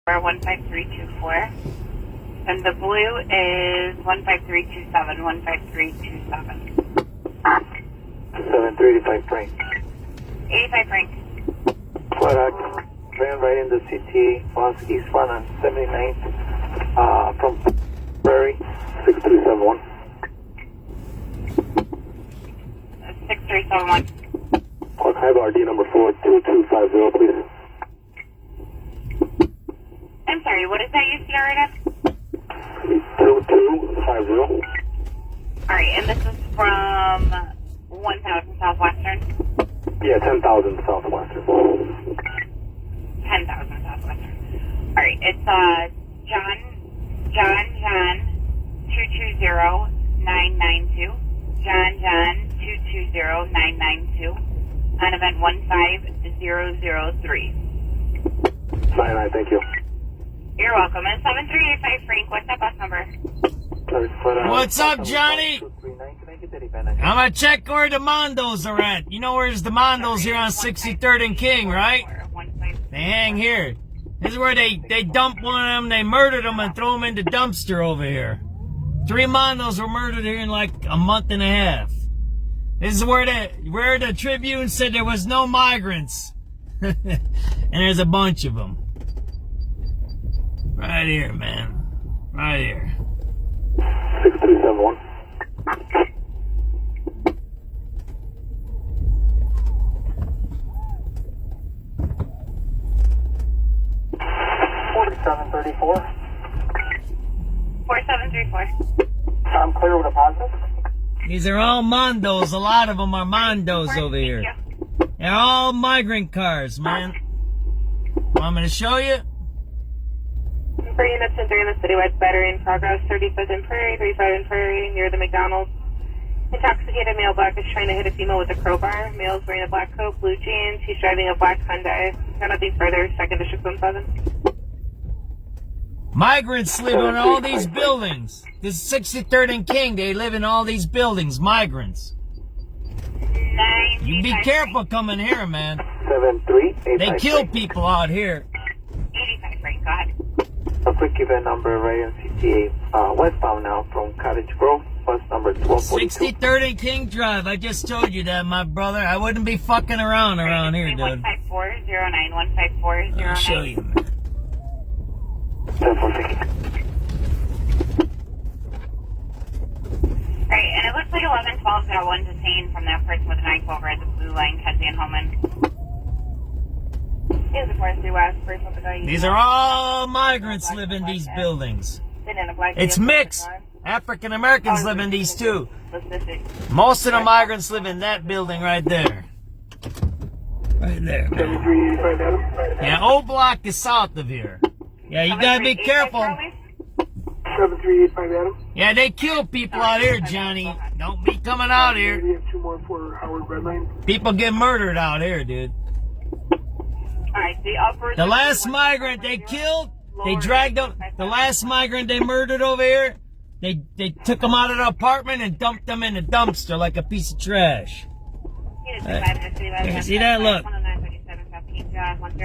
15324. And the blue is 15327, 15327. 7385 Frank. 85 Frank. Flat out, ran right into CTA, bus eastbound on 79th, from Prairie, 6371. 6371. Clark High RD number 42250, please. I'm sorry, what is that you see right now? 2250. Alright, and this is from 1000 Southwestern? Yeah, 10,000 Southwestern. 10,000 Southwestern. Alright, it's John 220992. John 220992 on event 15003. 99, thank you. You're welcome. And 7385 Frank, what's that bus number? What's up, Johnny? I'm gonna check where the Mondos are at. You know where's the Mondos here on 63rd and King, right? They hang here. This is where they dump one of them, they murdered them and throw them in the dumpster over here. 3 Mondos were murdered here in like a month and a half. This is where the Tribune said there was no migrants. And there's a bunch of them. Right here, man. Right here. 6371. 4734. 4734. I'm clear with a positive. These are all Mondos. A lot of them are Mondos over here. They're all migrant cars, man. Want me to show you? 4 units entering the citywide battery in progress. 35th in Prairie, 35 in Prairie, near the McDonald's. Intoxicated male black is trying to hit a female with a crowbar. Male is wearing a black coat, blue jeans. He's driving a black Hyundai. Got nothing further. 2nd District 17. Migrants live in all these buildings. This is 63rd and King. They live in all these buildings. Migrants. You be careful coming here, man. 7385. They kill people out here. 85 Frank, go ahead. A quick event number right in CTA, westbound now from Cottage Grove, bus number 1242. 63rd and King Drive. I just told you that, my brother. I wouldn't be fucking around here, dude. 15409, 15409. I'll show you, man. 1046. Right, and it looks like 1112 got one detained from that person with a knife over at the blue line, Kedzie and Holman. These are all migrants live in these buildings. It's mixed. African Americans live in these too. Most of the migrants live in that building right there. Right there. Yeah, O Block is south of here. Yeah, you gotta be careful. 7385 Adam. Yeah, they kill people out here, Johnny. Don't be coming out here. We have 2 more for Howard Redline. People get murdered out here, dude. The last migrant they killed, they dragged up. The last migrant they murdered over here, they took him out of the apartment and dumped them in a dumpster like a piece of trash. See that? Look.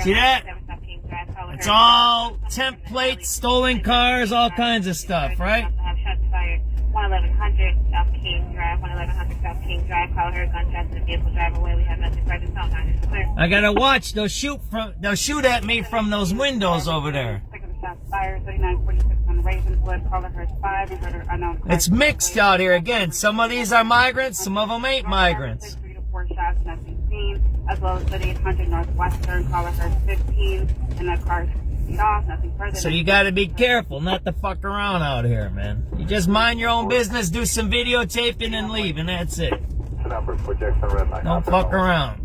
See that? It's all templates, stolen cars, all kinds of stuff, right? 1100 South King Drive, 1100 South King Drive. Call her gunshots in the vehicle. Drive away. We have nothing further. Sound is clear. I gotta watch. They'll shoot at me from those windows over there. It's mixed out here again. Some of these are migrants, some of them ain't migrants. 3 to 4 shots, nothing seen. As well as 3800 Northwestern. Caller her 15, and the car's off. Nothing further. So you gotta be careful not to fuck around out here, man. You just mind your own business, do some videotaping and leave, and that's it. Don't fuck around.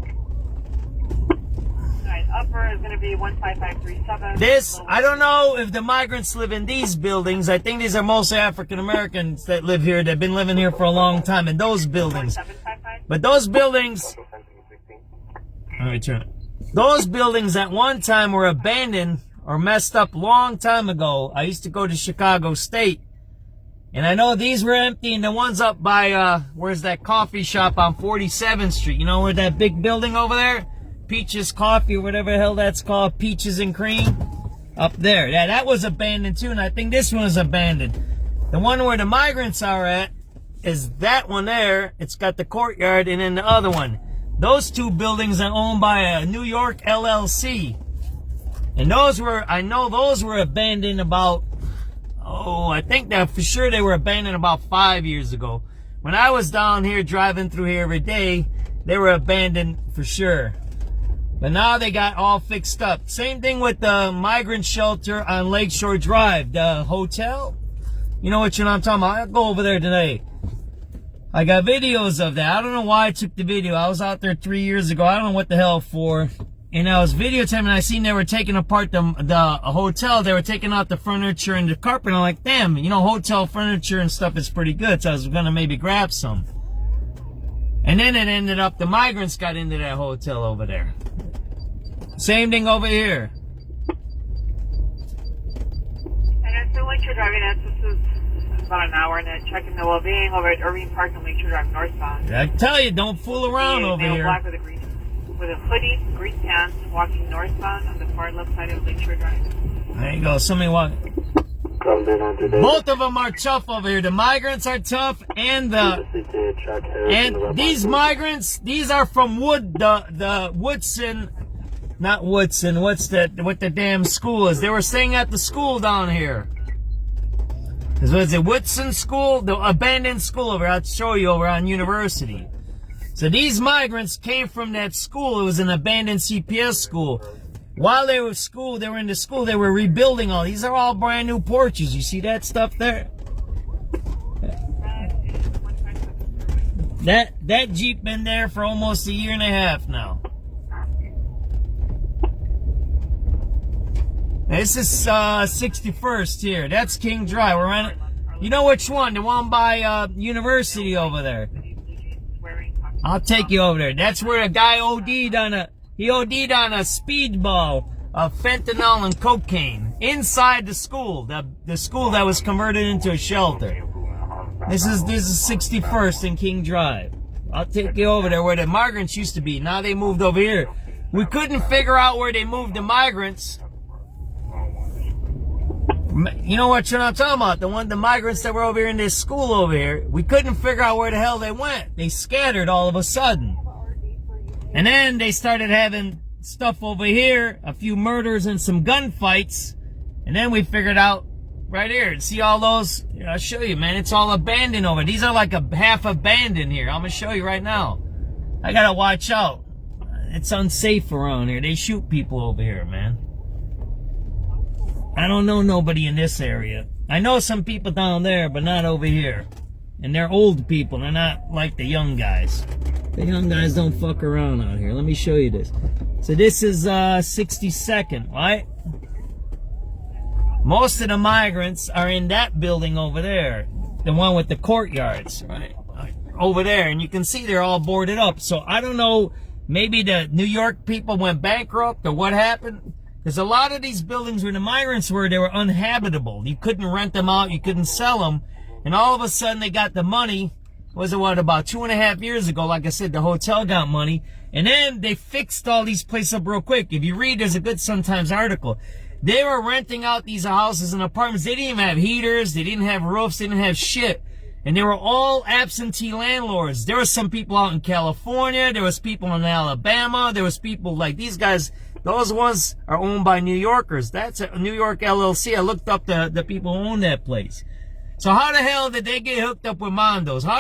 Alright, upper is gonna be 15537. This, I don't know if the migrants live in these buildings. I think these are mostly African Americans that live here. They've been living here for a long time in those buildings. But those buildings, those buildings at one time were abandoned or messed up long time ago. I used to go to Chicago State, and I know these were empty, and the ones up by, where's that coffee shop on 47th Street? You know where that big building over there? Peaches Coffee or whatever the hell that's called, Peaches and Cream. Up there. Yeah, that was abandoned too, and I think this one is abandoned. The one where the migrants are at is that one there. It's got the courtyard, and then the other one. Those two buildings are owned by a New York LLC. And I know those were abandoned about, I think that for sure they were abandoned about 5 years ago. When I was down here driving through here every day, they were abandoned for sure. But now they got all fixed up. Same thing with the migrant shelter on Lakeshore Drive, the hotel. You know what I'm talking about? I'll go over there today. I got videos of that. I don't know why I took the video. I was out there 3 years ago. I don't know what the hell for. And I was videotaping, and I seen they were taking apart the hotel. They were taking out the furniture and the carpet. And I'm like, damn, hotel furniture and stuff is pretty good. So I was going to maybe grab some. And then it ended up, the migrants got into that hotel over there. Same thing over here. And I feel like you're driving at, this is about an hour, and then checking the well-being over at Irving Park and Lakeshore Drive northbound. I tell you, don't fool around over here. Black with a hoodie, green pants, walking northbound on the far left side of Lakeshore Drive. There you go. Somebody walk. Both of them are tough over here. The migrants are tough, and these migrants, these are from the Woodson, not Woodson. What's that? What the damn school is? They were staying at the school down here. Was it Woodson School? The abandoned school over here. I'll show you over on University. So these migrants came from that school. It was an abandoned CPS school. While they were in the school, they were rebuilding all. These are all brand new porches. You see that stuff there? That Jeep been there for almost a year and a half now. This is 61st here. That's King Drive. We're on it. You know which one? The one by University over there. I'll take you over there. That's where a guy OD'd on a speedball of fentanyl and cocaine inside the school. The school that was converted into a shelter. This is 61st and King Drive. I'll take you over there where the migrants used to be. Now they moved over here. We couldn't figure out where they moved the migrants. You know what I'm talking about? The migrants that were over here in this school over here. We couldn't figure out where the hell they went. They scattered all of a sudden. And then they started having stuff over here, a few murders and some gunfights. And then we figured out right here. See all those? I'll show you, man. It's all abandoned over. These are like a half abandoned here. I'm going to show you right now. I got to watch out. It's unsafe around here. They shoot people over here, man. I don't know nobody in this area. I know some people down there, but not over here. And they're old people. They're not like the young guys. The young guys don't fuck around out here. Let me show you this. So this is 62nd, right? Most of the migrants are in that building over there. The one with the courtyards, right? Over there. And you can see they're all boarded up. So I don't know, maybe the New York people went bankrupt or what happened. There's a lot of these buildings where the migrants were, they were uninhabitable. You couldn't rent them out, you couldn't sell them. And all of a sudden they got the money. Was it about 2.5 years ago? Like I said, the hotel got money. And then they fixed all these places up real quick. If you read, there's a good Sun-Times article. They were renting out these houses and apartments. They didn't even have heaters. They didn't have roofs. They didn't have shit. And they were all absentee landlords. There were some people out in California. There was people in Alabama. There was people like these guys. Those ones are owned by New Yorkers. That's a New York LLC. I looked up the people who own that place. So how the hell did they get hooked up with Mondos? How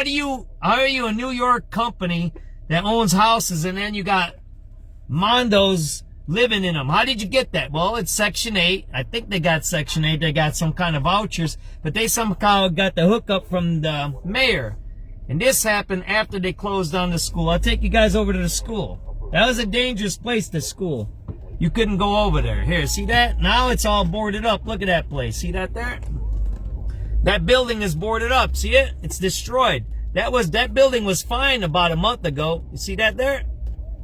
are you a New York company that owns houses and then you got Mondos living in them? How did you get that? Well, it's Section 8. I think they got Section 8. They got some kind of vouchers, but they somehow got the hookup from the mayor. And this happened after they closed down the school. I'll take you guys over to the school. That was a dangerous place, the school. You couldn't go over there. Here, see that? Now it's all boarded up. Look at that place. See that there? That building is boarded up. See it? It's destroyed. That building was fine about a month ago. You see that there?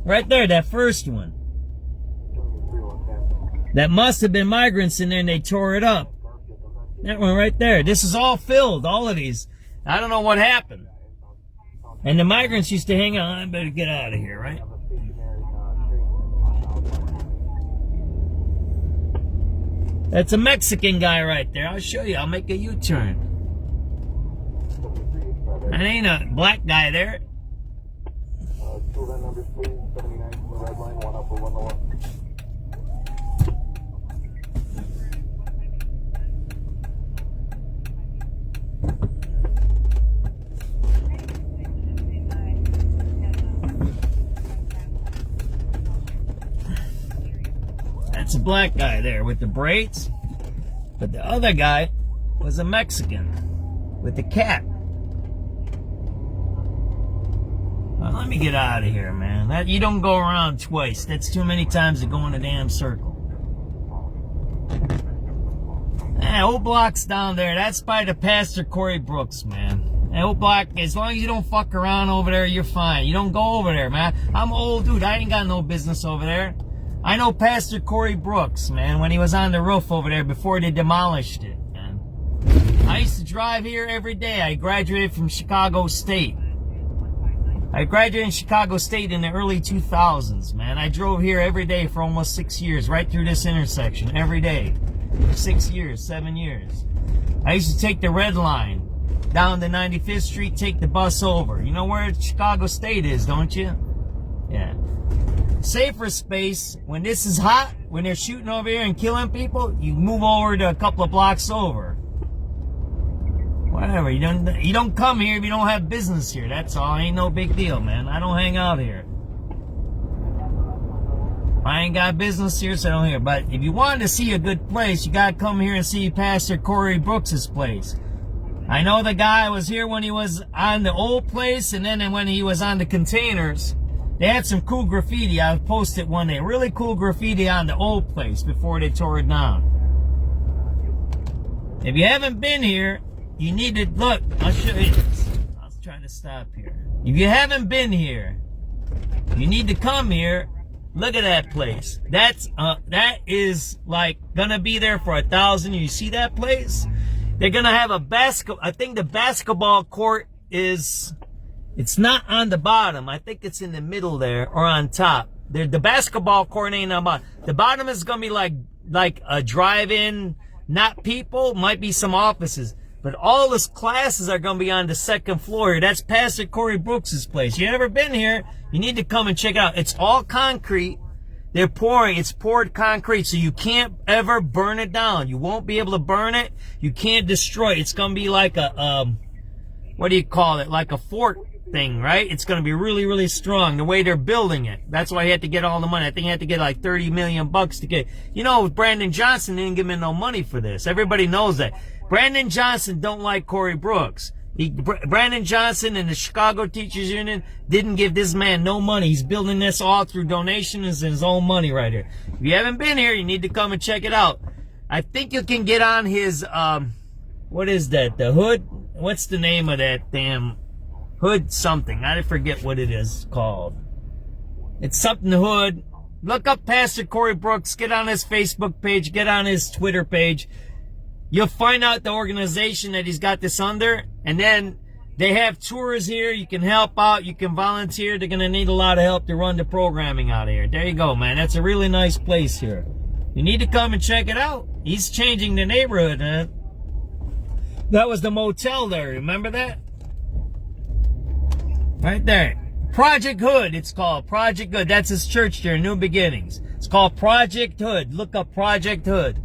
Right there, that first one. That must have been migrants in there and they tore it up. That one right there. This is all filled, all of these. I don't know what happened. And the migrants used to hang on. I better get out of here, right? That's a Mexican guy right there. I'll show you. I'll make a U-turn. That ain't a black guy there. Children number 379 from the red line, 1 upper, 1 lower. That's a black guy there with the braids. But the other guy was a Mexican with the cap. Well, let me get out of here, man. You don't go around twice. That's too many times to go in a damn circle. Old Block's down there. That's by the Pastor Corey Brooks, man. Old Block, as long as you don't fuck around over there, you're fine. You don't go over there, man. I'm an old dude. I ain't got no business over there. I know Pastor Corey Brooks, man, when he was on the roof over there before they demolished it, man. I used to drive here every day. I graduated from Chicago State. I graduated in Chicago State in the early 2000s, man. I drove here every day for almost 6 years, right through this intersection, every day. 6 years, 7 years. I used to take the red line down to 95th Street, take the bus over. You know where Chicago State is, don't you? Yeah. Safer space, when this is hot, when they're shooting over here and killing people, you move over to a couple of blocks over. Whatever, you don't come here if you don't have business here. That's all. Ain't no big deal, man. I don't hang out here. I ain't got business here, so I don't here. But if you wanted to see a good place, you gotta come here and see Pastor Corey Brooks' place. I know the guy was here when he was on the old place, and then when he was on the containers. They had some cool graffiti. I posted one day. Really cool graffiti on the old place before they tore it down. If you haven't been here, you need to look. I'll show you this. I was trying to stop here. If you haven't been here, you need to come here. Look at that place. That is like gonna be there for 1,000 years. You see that place? They're gonna have a basketball. I think the basketball court is. It's not on the bottom. I think it's in the middle there or on top. The basketball court ain't on the bottom. The bottom is gonna be like a drive-in, not people. Might be some offices. But all his classes are going to be on the second floor here. That's Pastor Corey Brooks' place. You ever been here, you need to come and check it out. It's all concrete. They're pouring. It's poured concrete, so you can't ever burn it down. You won't be able to burn it. You can't destroy it. It's going to be like a, what do you call it? Like a fort thing, right? It's going to be really, really strong, the way they're building it. That's why he had to get all the money. I think he had to get like $30 million to get, you know, Brandon Johnson didn't give him no money for this. Everybody knows that. Brandon Johnson don't like Corey Brooks. Brandon Johnson and the Chicago Teachers Union didn't give this man no money. He's building this all through donations and his own money right here. If you haven't been here, you need to come and check it out. I think you can get on his, what is that? The Hood? What's the name of that damn Hood something? I forget what it is called. It's something Hood. Look up Pastor Corey Brooks. Get on his Facebook page. Get on his Twitter page. You'll find out the organization that he's got this under, and then they have tours here. You can help out. You can volunteer. They're going to need a lot of help to run the programming out here. There you go, man. That's a really nice place here. You need to come and check it out. He's changing the neighborhood, man. That was the motel there. Remember that? Right there. Project Hood, it's called. Project Hood. That's his church there, New Beginnings. It's called Project Hood. Look up Project Hood.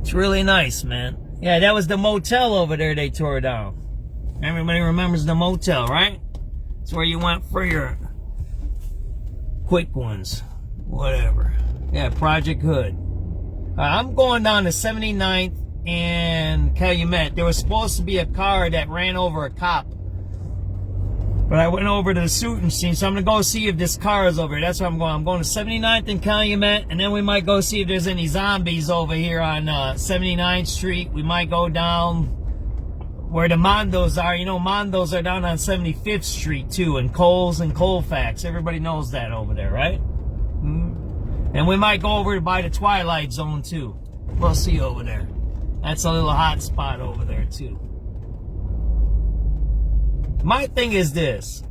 It's really nice, man. Yeah, that was the motel over there they tore down. Everybody remembers the motel, right? It's where you went for your quick ones. Whatever. Yeah, Project Hood. I'm going down to 79th and Calumet. There was supposed to be a car that ran over a cop. But I went over to the shooting scene, so I'm going to go see if this car is over here. That's where I'm going. I'm going to 79th and Calumet, and then we might go see if there's any zombies over here on 79th Street. We might go down where the Mondos are. You know, Mondos are down on 75th Street, too, and Kohl's and Colfax. Everybody knows that over there, right? And we might go over by the Twilight Zone, too. We'll see over there. That's a little hot spot over there, too. My thing is this.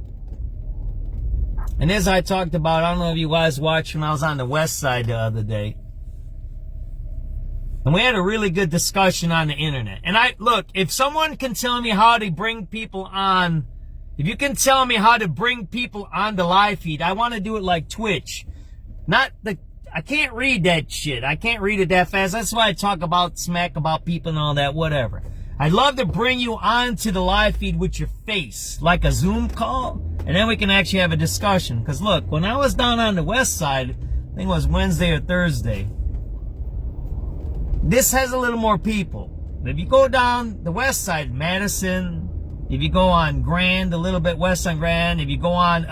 And as I talked about, I don't know if you guys watched when I was on the west side the other day. And we had a really good discussion on the internet. And look, if someone can tell me how to bring people on, if you can tell me how to bring people on the live feed, I want to do it like Twitch. I can't read that shit. I can't read it that fast. That's why I talk about smack about people and all that, whatever. I'd love to bring you onto the live feed with your face, like a Zoom call, and then we can actually have a discussion. Because look, when I was down on the west side, I think it was Wednesday or Thursday, this has a little more people. If you go down the west side, Madison, if you go on Grand, a little bit west on Grand, if you go on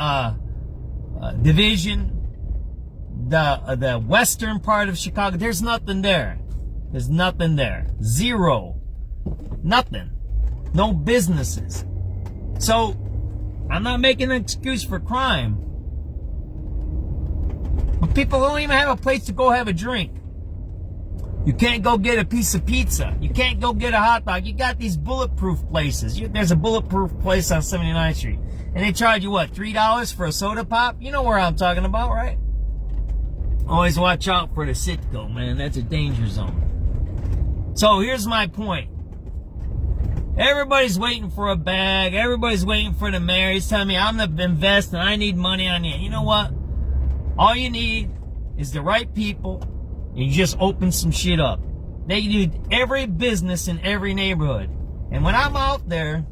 Division, the western part of Chicago, there's nothing there. There's nothing there. Zero. Nothing. No businesses. So, I'm not making an excuse for crime. But people don't even have a place to go have a drink. You can't go get a piece of pizza. You can't go get a hot dog. You got these bulletproof places. There's a bulletproof place on 79th Street. And they charge you, what, $3 for a soda pop? You know where I'm talking about, right? Always watch out for the Citgo, man. That's a danger zone. So here's my point. Everybody's waiting for a bag. Everybody's waiting for the mayor. He's telling me I'm going to invest and I need money on you. You know what? All you need is the right people. And you just open some shit up. They need every business in every neighborhood. And when I'm out there,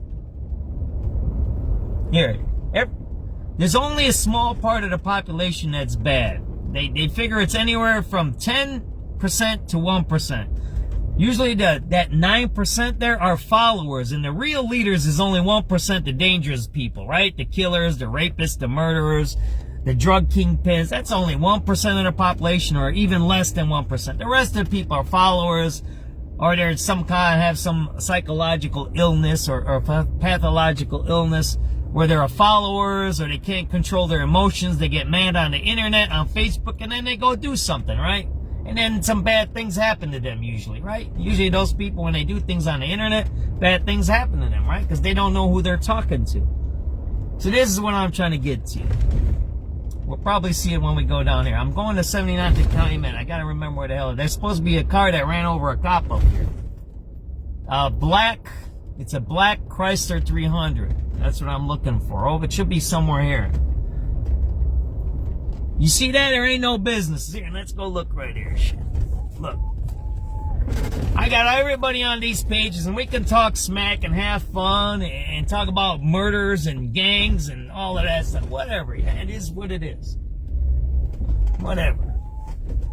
there's only a small part of the population that's bad. They figure it's anywhere from 10% to 1%. Usually that 9% there are followers, and the real leaders is only 1%, the dangerous people, right? The killers, the rapists, the murderers, the drug kingpins. That's only 1% of the population, or even less than 1%. The rest of the people are followers, or they're have some psychological illness or pathological illness where they're followers, or they can't control their emotions. They get mad on the internet, on Facebook, and then they go do something, right? And then some bad things happen to them usually, right? Usually those people, when they do things on the internet, bad things happen to them, right? Because they don't know who they're talking to. So this is what I'm trying to get to. We'll probably see it when we go down here. I'm going to 79th and County, man. I got to remember where the hell it is. There's supposed to be a car that ran over a cop up here. It's a black Chrysler 300. That's what I'm looking for. Oh, it should be somewhere here. You see that? There ain't no business. Here, let's go look right here. Shit. Look. I got everybody on these pages, and we can talk smack and have fun and talk about murders and gangs and all of that stuff. Whatever. Yeah, it is what it is. Whatever.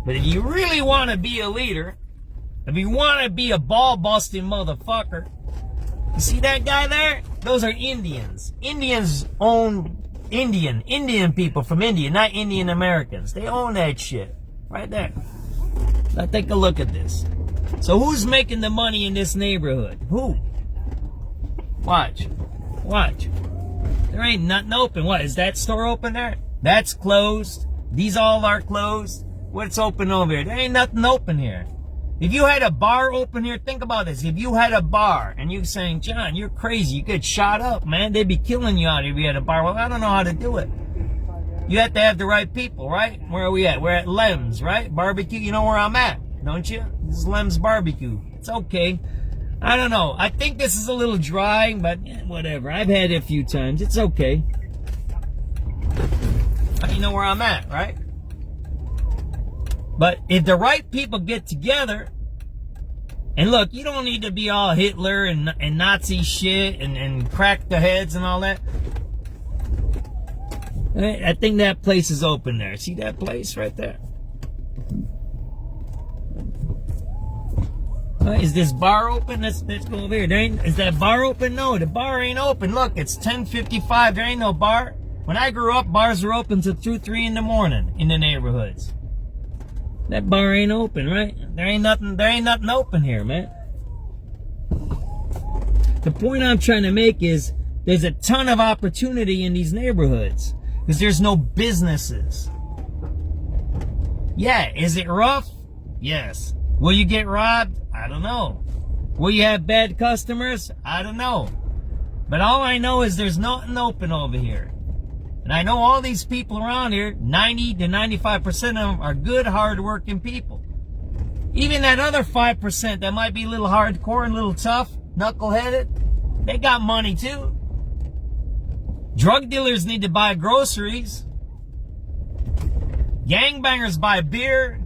But if you really want to be a leader, if you want to be a ball-busting motherfucker, you see that guy there? Those are Indians. Indians own Indian people from India, not Indian Americans. They own that shit. Right there. Now take a look at this. So who's making the money in this neighborhood? Who? Watch. There ain't nothing open. What, is that store open there? That's closed. These all are closed. What's open over here? There ain't nothing open here. If you had a bar open here, think about this. If you had a bar and you're saying, John, you're crazy. You get shot up, man. They'd be killing you out here if you had a bar. Well, I don't know how to do it. You have to have the right people, right? Where are we at? We're at Lem's, right? Barbecue. You know where I'm at, don't you? This is Lem's Barbecue. It's okay. I don't know. I think this is a little dry, but whatever. I've had it a few times. It's okay. You know where I'm at, right? But if the right people get together, and look, you don't need to be all Hitler and Nazi shit and crack the heads and all that. I think that place is open there. See that place right there? Is this bar open? Let's go over here. Is that bar open? No, the bar ain't open. Look, it's 10:55. There ain't no bar. When I grew up, bars were open till 2, 3 in the morning in the neighborhoods. That bar ain't open, right? There ain't nothing open here, man. The point I'm trying to make is there's a ton of opportunity in these neighborhoods because there's no businesses. Yeah, is it rough? Yes. Will you get robbed? I don't know. Will you have bad customers? I don't know. But all I know is there's nothing open over here. And I know all these people around here, 90 to 95% of them are good, hard-working people. Even that other 5% that might be a little hardcore and a little tough, knuckleheaded, they got money too. Drug dealers need to buy groceries. Gangbangers buy beer.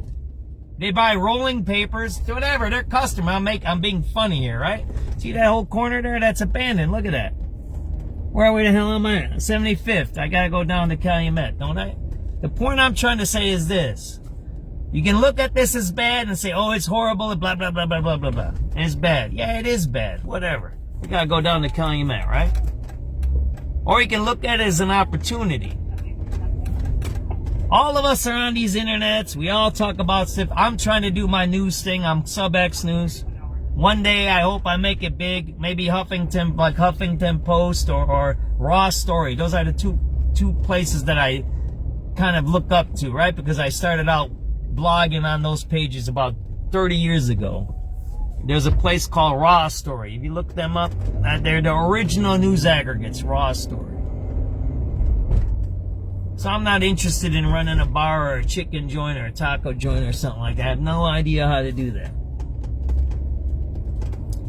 They buy rolling papers. Whatever, they're customer. I'm being funny here, right? See that whole corner there? That's abandoned. Look at that. Where the hell am I at? 75th. I gotta go down to Calumet, don't I? The point I'm trying to say is this. You can look at this as bad and say, oh, it's horrible, and blah, blah, blah, blah, blah, blah, blah. And it's bad. Yeah, it is bad. Whatever. We gotta go down to Calumet, right? Or you can look at it as an opportunity. All of us are on these internets. We all talk about stuff. I'm trying to do my news thing. I'm SubX.News. One day, I hope I make it big. Maybe Huffington, like Huffington Post or Raw Story. Those are the two places that I kind of look up to, right? Because I started out blogging on those pages about 30 years ago. There's a place called Raw Story. If you look them up, they're the original news aggregates, Raw Story. So I'm not interested in running a bar or a chicken joint or a taco joint or something like that. I have no idea how to do that.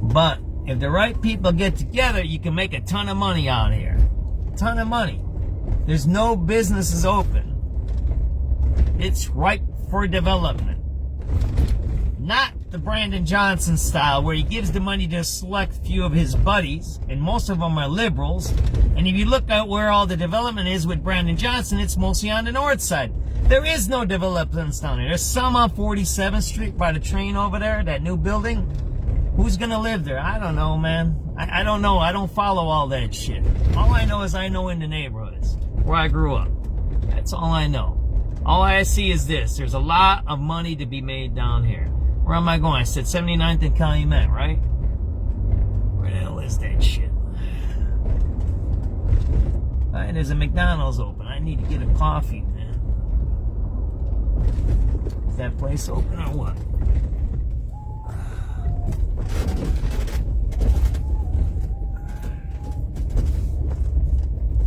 But if the right people get together, you can make a ton of money out here. A ton of money. There's no businesses open. It's ripe for development. Not the Brandon Johnson style where he gives the money to a select few of his buddies, and most of them are liberals. And if you look at where all the development is with Brandon Johnson, it's mostly on the north side. There is no developments down there. There's some on 47th Street by the train over there, that new building. Who's gonna live there? I don't know, man. I don't know. I don't follow all that shit. All I know is I know in the neighborhoods where I grew up. That's all I know. All I see is this. There's a lot of money to be made down here. Where am I going? I said 79th and Calumet, right? Where the hell is that shit? Alright, there's a McDonald's open. I need to get a coffee, man. Is that place open or what?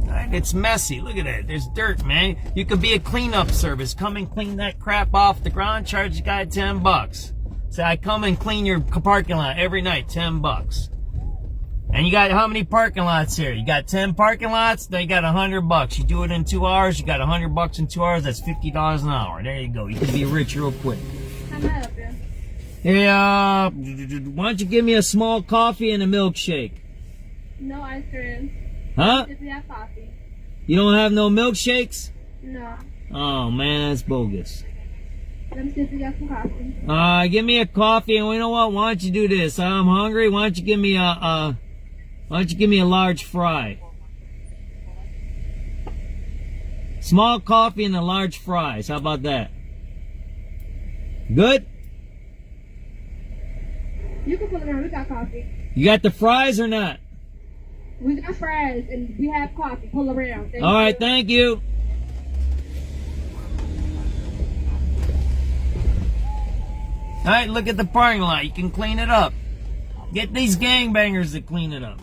Alright, it's messy. Look at that. There's dirt, man. You could be a cleanup service. Come and clean that crap off the ground. Charge the guy $10. Say, I come and clean your parking lot every night, $10. And you got how many parking lots here? You got 10 parking lots, they got $100. You do it in 2 hours, you got $100 in 2 hours, that's $50 an hour. There you go. You can be rich real quick. How may I help you? Hey, why don't you give me a small coffee and a milkshake? No ice cream. Huh? If you have coffee. You don't have no milkshakes? No. Oh man, that's bogus. Let me see if you got some coffee. Give me a coffee, and you know what? Why don't you do this? I'm hungry. Why don't you give me a large fry? Small coffee and a large fries. How about that? Good? You can pull it around. We got coffee. You got the fries or not? We got fries and we have coffee. Pull around. All right, thank you. All right, look at the parking lot. You can clean it up. Get these gangbangers to clean it up.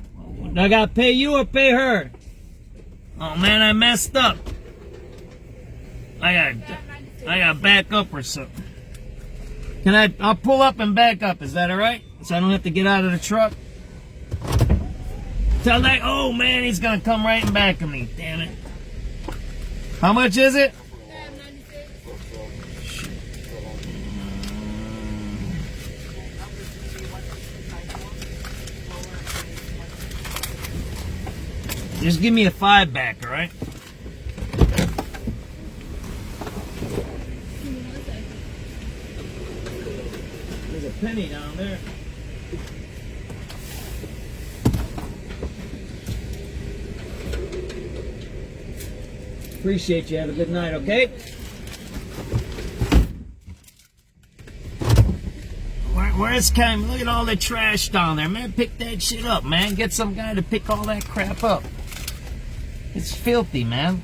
I got to pay you or pay her? Oh man, I messed up. I got to back up or something. I'll pull up and back up. Is that all right? So I don't have to get out of the truck. Tell that, oh man, he's gonna come right in back of me. Damn it. How much is it? Just give me a 5 back, all right? There's a penny down there. Appreciate you. Have a good night, okay? Where's Cam? Look at all the trash down there, man. Pick that shit up, man. Get some guy to pick all that crap up. It's filthy, man.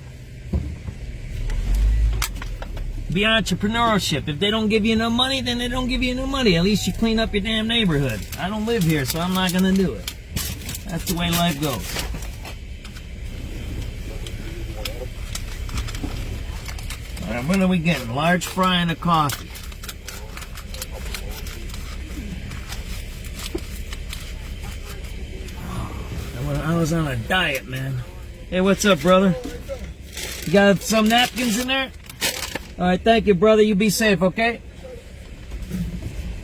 Be entrepreneurship. If they don't give you no money, then they don't give you no money. At least you clean up your damn neighborhood. I don't live here, so I'm not gonna do it. That's the way life goes. Alright, what are we getting? Large fry and a coffee. I was on a diet, man. Hey, what's up, brother? You got some napkins in there? Alright, thank you, brother. You be safe, okay?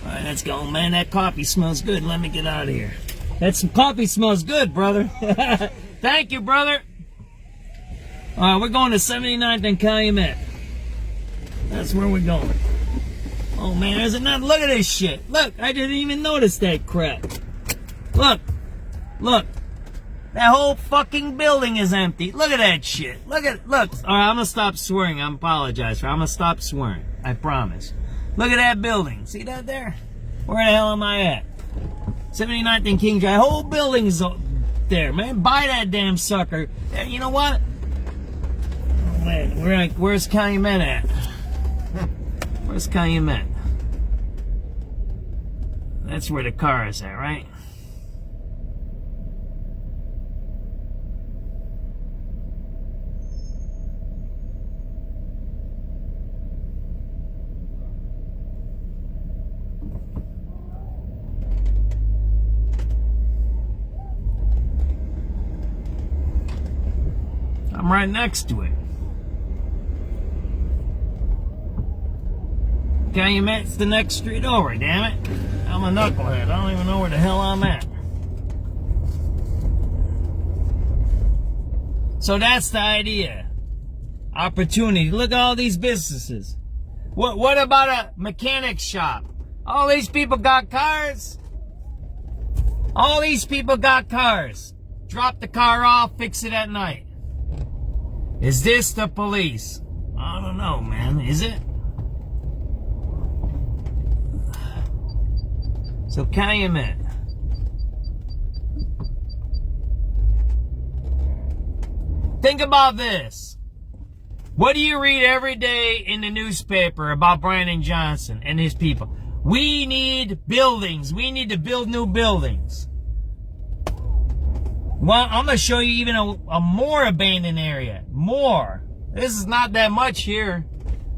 Alright, let's go, man. That coffee smells good. Let me get out of here. That coffee smells good, brother. Thank you, brother. Alright, we're going to 79th and Calumet. That's where we're going. Oh, man, there's another. Look at this shit. Look, I didn't even notice that crap. Look. Look. That whole fucking building is empty. Look at that shit. Look. Alright, I'm gonna stop swearing. I apologize for it. I'm gonna stop swearing. I promise. Look at that building. See that there? Where the hell am I at? 79th and King Drive. Whole building's there, man. Buy that damn sucker. You know what? Oh, man, where's Calumet at? Where's Calumet? That's where the car is at, right? I'm right next to it. Calumet's the next street over, damn it. I'm a knucklehead. I don't even know where the hell I'm at. So that's the idea. Opportunity. Look at all these businesses. What about a mechanic shop? All these people got cars. All these people got cars. Drop the car off, fix it at night. Is this the police? I don't know, man. Is it? So Calumet. Think about this. What do you read every day in the newspaper about Brandon Johnson and his people? We need buildings. We need to build new buildings. Well, I'm going to show you even a more abandoned area. More. This is not that much here.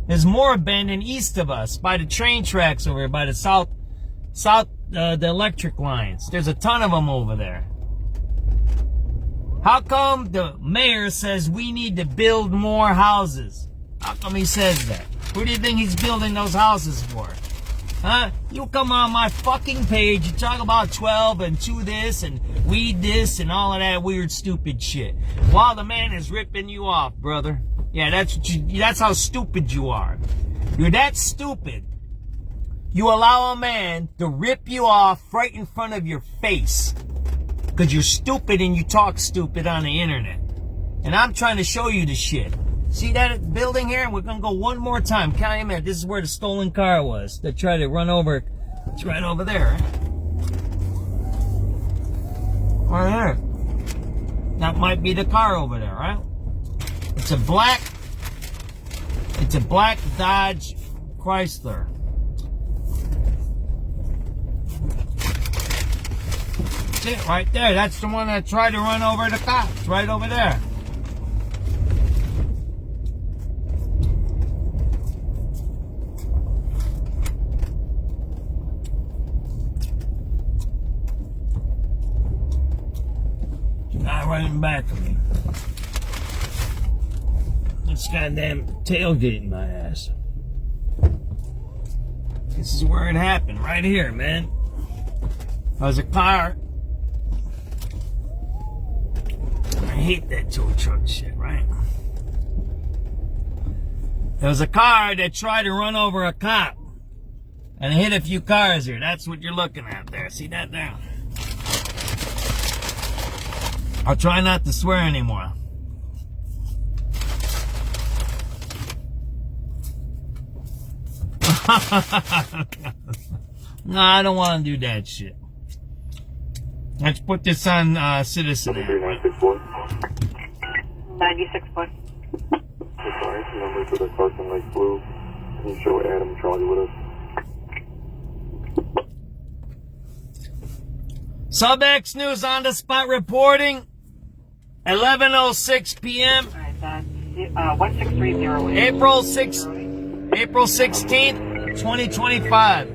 There's more abandoned east of us by the train tracks over here, by the the electric lines. There's a ton of them over there. How come the mayor says we need to build more houses? How come he says that? Who do you think he's building those houses for? Huh? You come on my fucking page, you talk about 12 and 2 this and weed this and all of that weird stupid shit. While the man is ripping you off, brother. Yeah, that's how stupid you are. You're that stupid. You allow a man to rip you off right in front of your face. Because you're stupid and you talk stupid on the internet. And I'm trying to show you the shit. See that building here? We're going to go one more time. Calumet, this is where the stolen car was. That tried to run over. It's right over there. Right there. That might be the car over there, right? It's a black Dodge Chrysler. That's it right there. That's the one that tried to run over the cops. Right over there. Running back to me. This goddamn tailgating my ass. This is where it happened, right here, man. There was a car. I hate that tow truck shit, right? There was a car that tried to run over a cop and hit a few cars here. That's what you're looking at there. See that there? I'll try not to swear anymore. No, I don't want to do that shit. Let's put this on Citizen app. 96 point. Sorry, number for the Carson Lake Blue. Can you show Adam Charlie with us? SubX.News on the spot reporting. 11:06 p.m. Alright, 16308. April 16th, 2025.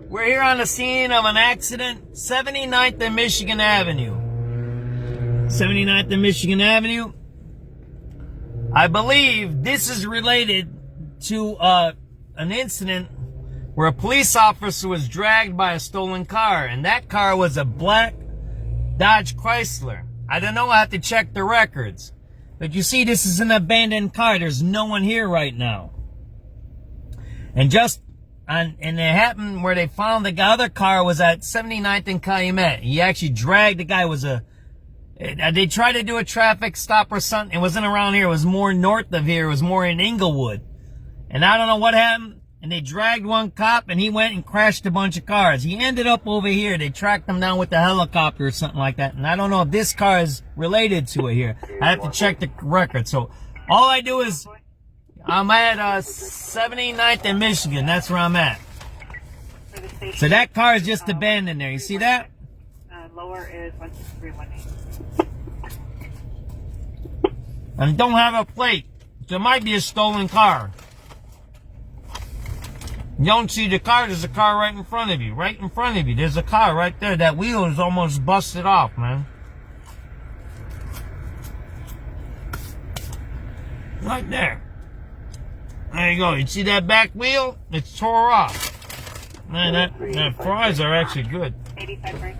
We're here on the scene of an accident, 79th and Michigan Avenue. 79th and Michigan Avenue. I believe this is related to an incident where a police officer was dragged by a stolen car, and that car was a black Dodge Chrysler. I don't know, I have to check the records. But you see, this is an abandoned car. There's no one here right now. And and it happened where they found the other car was at 79th and Calumet. He actually dragged the guy. They tried to do a traffic stop or something. It wasn't around here. It was more north of here. It was more in Inglewood. And I don't know what happened. And they dragged one cop, and he went and crashed a bunch of cars. He ended up over here. They tracked him down with the helicopter or something like that. And I don't know if this car is related to it here. I have to check the record. So all I do is, I'm at 79th and Michigan. That's where I'm at. So that car is just abandoned there. You see that? Lower is 16318. And it don't have a plate. So it might be a stolen car. You don't see the car. There's a car right in front of you. Right in front of you. There's a car right there. That wheel is almost busted off, man. Right there. There you go. You see that back wheel? It's tore off. Man, that fries are actually good. 85 right.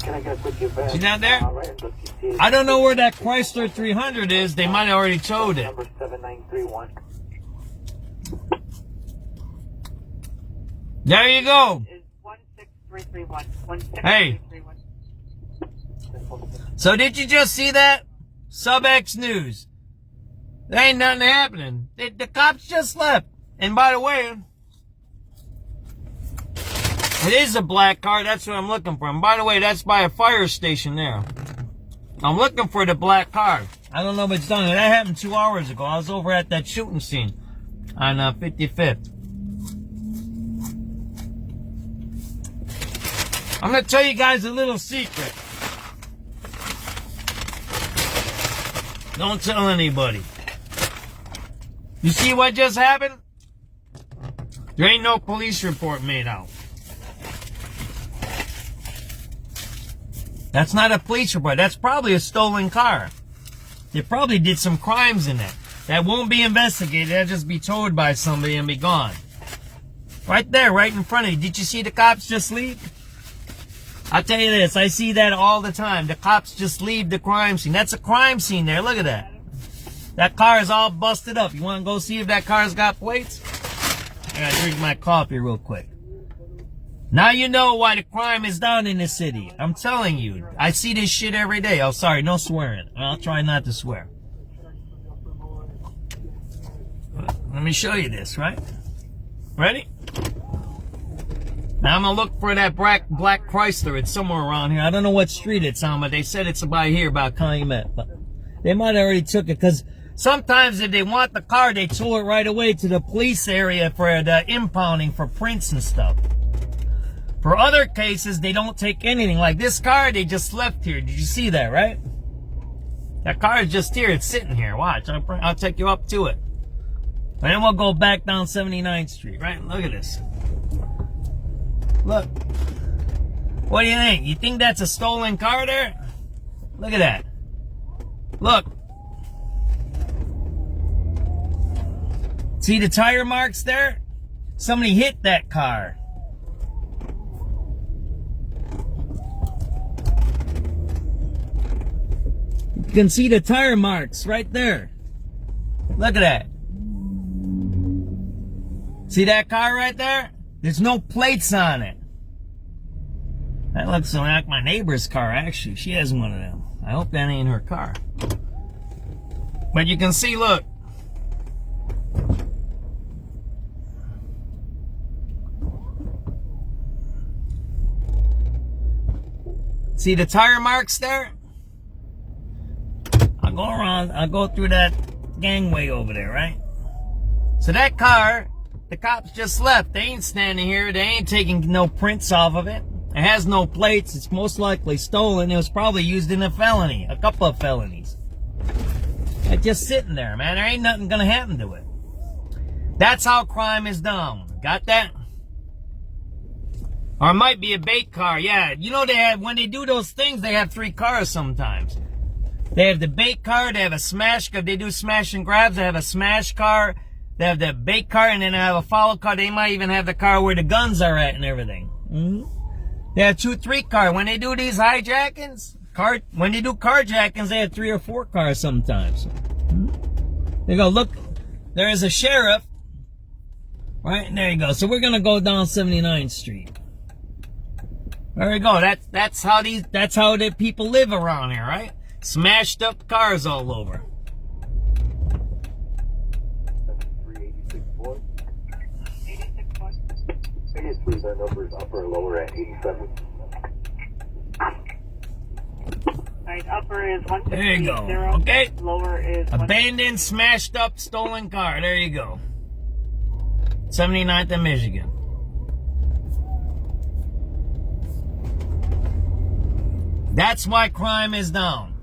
Can I get a quick back? See that there? I don't know where that Chrysler 300 is. They might have already towed it. Number 7931. There you go. Is 16331. 16331. So did you just see that? SubX.News. There ain't nothing happening. The cops just left. And by the way, it is a black car. That's what I'm looking for. And by the way, that's by a fire station there. I'm looking for the black car. I don't know if it's done. That happened 2 hours ago. I was over at that shooting scene on 55th. I'm going to tell you guys a little secret. Don't tell anybody. You see what just happened? There ain't no police report made out. That's not a police report. That's probably a stolen car. They probably did some crimes in it. That won't be investigated. That'll just be towed by somebody and be gone. Right there, right in front of you. Did you see the cops just leave? I'll tell you this. I see that all the time. The cops just leave the crime scene. That's a crime scene there. Look at that. That car is all busted up. You want to go see if that car's got plates? I gotta drink my coffee real quick. Now you know why the crime is down in the city. I'm telling you. I see this shit every day. Oh, sorry. No swearing. I'll try not to swear. Let me show you this, right? Ready? Now I'm gonna look for that black Chrysler. It's somewhere around here. I don't know what street it's on, but they said it's about here, about Calumet. But they might have already took it, because sometimes if they want the car, they tow it right away to the police area for the impounding for prints and stuff. For other cases, they don't take anything. Like this car, they just left here. Did you see that, right? That car is just here. It's sitting here. Watch. I'll take you up to it. And then we'll go back down 79th Street, right? Look at this. Look. What do you think? You think that's a stolen car there? Look at that. Look. See the tire marks there? Somebody hit that car. You can see the tire marks right there. Look at that. See that car right there? There's no plates on it. That looks like my neighbor's car, actually. She has one of them. I hope that ain't her car. But you can see, look. See the tire marks there? I'll go around, I'll go through that gangway over there, right? So that car, the cops just left. They ain't standing here. They ain't taking no prints off of it. It has no plates. It's most likely stolen. It was probably used in a felony, a couple of felonies. It's just sitting there, man. There ain't nothing gonna happen to it. That's how crime is down. Got that? Or it might be a bait car. Yeah, you know they have, when they do those things, they have 3 cars sometimes. They have the bait car, they have a smash car, they do smash and grabs, they have a smash car, they have the bait car, and then they have a follow car. They might even have the car where the guns are at and everything. They have 2, 3 car. When they do these hijackings, when they do carjackings, they have 3 or 4 cars sometimes. They go, look, there is a sheriff. Right, and there you go. So we're gonna go down 79th Street. There we go. That's how the people live around here, right? Smashed up cars all over. 386 boy. 86 boy. Biggest please, our numbers upper or lower at 87. Alright, upper is 160. There you go. Okay. Lower is abandoned, smashed up, stolen car. There you go. 79th and Michigan. That's why crime is down.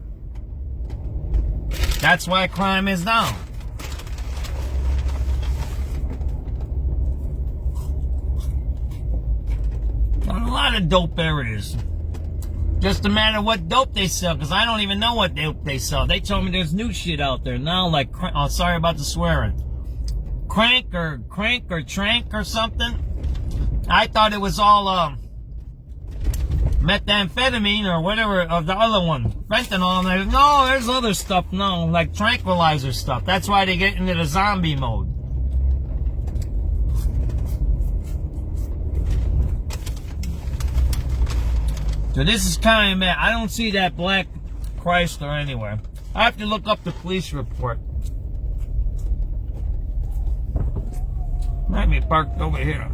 That's why crime is down. A lot of dope areas. Just a matter of what dope they sell, because I don't even know what dope they sell. They told me there's new shit out there now, like, oh, sorry about the swearing. Crank or trank or something. I thought it was all methamphetamine or whatever of the other one, fentanyl. And no, there's other stuff now, like tranquilizer stuff. That's why they get into the zombie mode. So this is kind of mad. I don't see that black Chrysler anywhere. I have to look up the police report. Might be parked over here.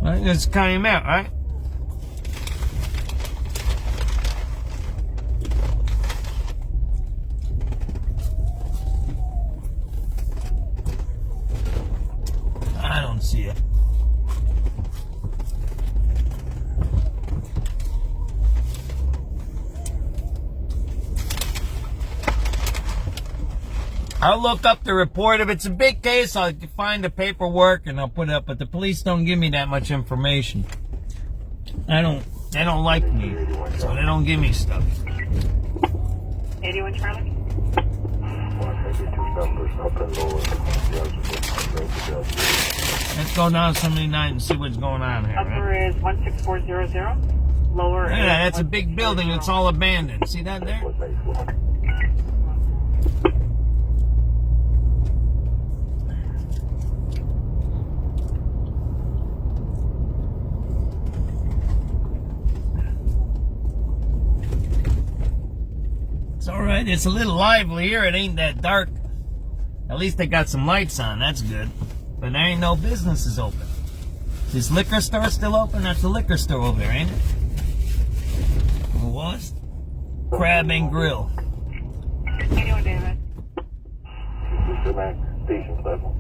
Right, this came out, right? I don't see it. I'll look up the report. If it's a big case, I'll find the paperwork and I'll put it up. But the police don't give me that much information. They don't like me, so they don't give me stuff. 81 Charlie. Let's go down 79 and see what's going on here. Upper Right? is 16400. Lower Yeah, is that's a big building. It's all abandoned. See that there? Alright, it's a little lively here. It ain't that dark. At least they got some lights on. That's good. But there ain't no businesses open. Is liquor store still open? That's the liquor store over there, ain't it? What was? Crab and Grill. 81 David. Station level.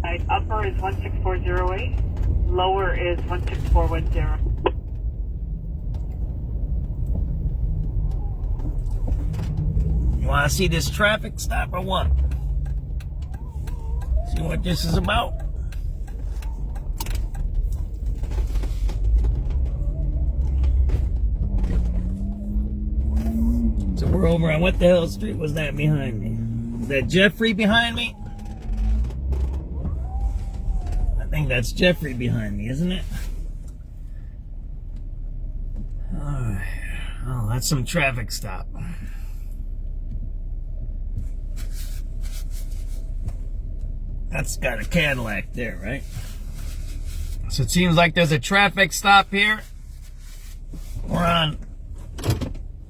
Alright, upper is 16408. Lower is 16410. You want to see this traffic stop or what? See what this is about? So we're over on what the hell street was that behind me? Is that Jeffrey behind me? I think that's Jeffrey behind me, isn't it? Alright. Oh, that's some traffic stop. That's got a Cadillac there, right? So it seems like there's a traffic stop here. We're on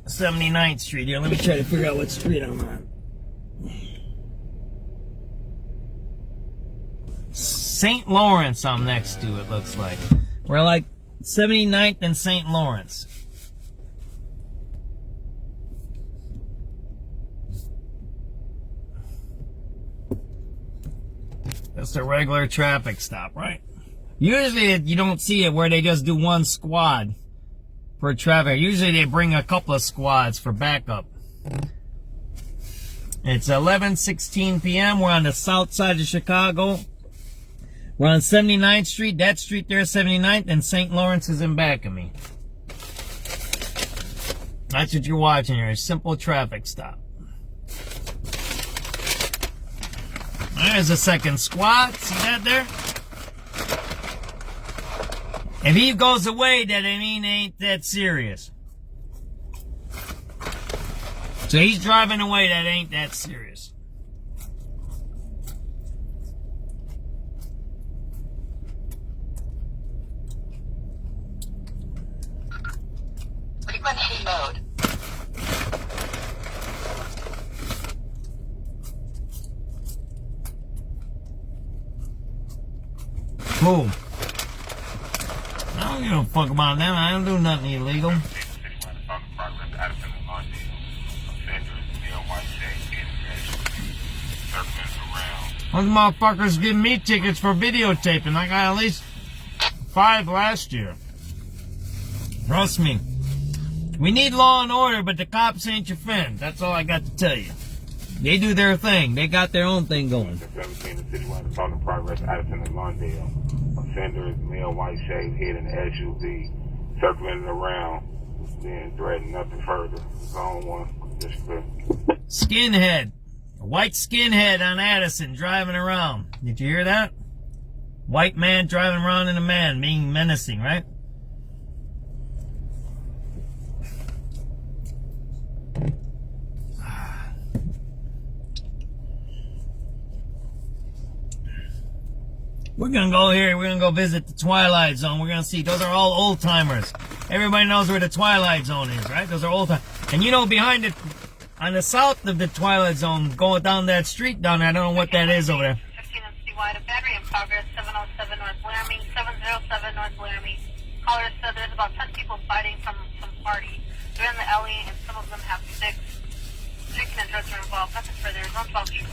79th Street here. Let me try to figure out what street I'm on. St. Lawrence I'm next to, it looks like. We're like 79th and St. Lawrence. That's a regular traffic stop, right? Usually you don't see it where they just do one squad for traffic. Usually they bring a couple of squads for backup. It's 11:16 p.m. We're on the south side of Chicago. We're on 79th Street. That street there is 79th, and St. Lawrence is in back of me. That's what you're watching here, a simple traffic stop. There's a second squad. See that there? If he goes away, that ain't that serious. So he's driving away, that ain't that serious. Frequency mode. Boom. I don't give a fuck about them. I don't do nothing illegal. Those motherfuckers give me tickets for videotaping. I got at least 5 last year. Trust me. We need law and order, but the cops ain't your friend. That's all I got to tell you. They do their thing. They got their own thing going. 17, the citywide assault in progress, Addison and Lawndale. Offender is male, white shade, head in the SUV, circling around, being threatened, nothing further. Zone 1, just clear. Skinhead. A white skinhead on Addison driving around. Did you hear that? White man driving around in a man, being menacing, right? We're gonna go here, we're gonna go visit the Twilight Zone. We're gonna see, those are all old timers. Everybody knows where the Twilight Zone is, right? Those are old timers. And you know, behind it, on the south of the Twilight Zone, going down that street down there, I don't know what that is over there. 15 and citywide, a battery in progress, 707 North Laramie, 707 North Laramie. Caller said there's about 10 people fighting from some party. They're in the alley, and some of them have sticks. Drinking and drugs are involved. Nothing further. Zone 12 shooting.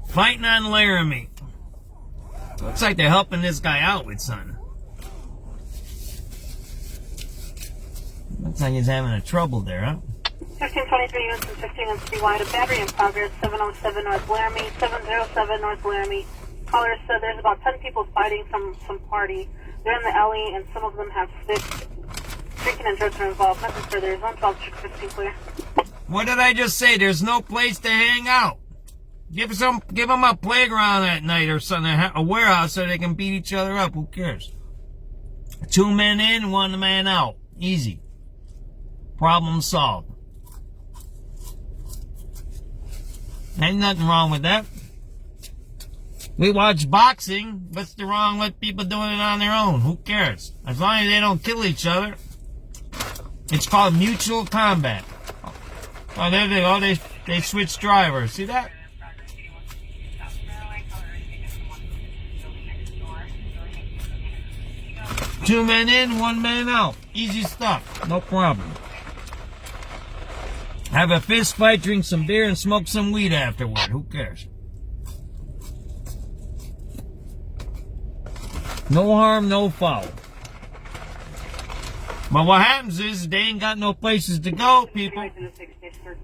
Fighting on Laramie. Looks like they're helping this guy out with something. Looks like he's having a trouble there, huh? 1523 units and 15 and citywide, a battery in progress, 707 North Laramie, 707 North Laramie. Caller said there's about 10 people fighting from some party. They're in the alley, and some of them have sticks. Drinking and drugs are involved. Nothing further. Zone 12, 15 clear. What did I just say? There's no place to hang out. Give them a playground at night or something, a warehouse so they can beat each other up. Who cares? 2 men in, 1 man out. Easy. Problem solved. Ain't nothing wrong with that. We watch boxing. What's the wrong with people doing it on their own? Who cares? As long as they don't kill each other. It's called mutual combat. Oh, there they go. They switch drivers. See that? 2 men in, 1 man out. Easy stuff. No problem. Have a fist fight, drink some beer, and smoke some weed afterward. Who cares? No harm, no foul. But what happens is they ain't got no places to go, people.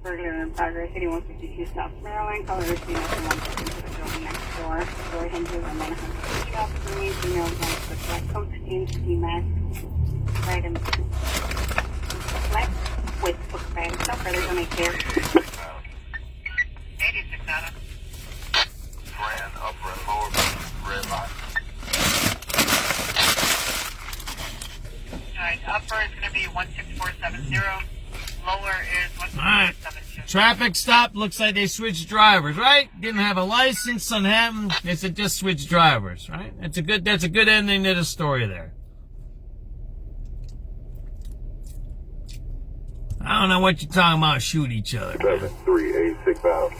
Burglar in progress, 8152 South Maryland. Caller is being up in 1 into the building next door. Door hinges and then 100 feet off the main female against the black coat, jeans, ski mask, right in left with book bag. No further than make care. 86 out of. Ran upper and lower red line. Alright, upper is going to be 16470. Lower is 16472. Traffic stop. Looks like they switched drivers, right? Didn't have a license. Something happened. They said just switch drivers, right? That's a good ending to the story there. I don't know what you're talking about. Shoot each other. 7386 out.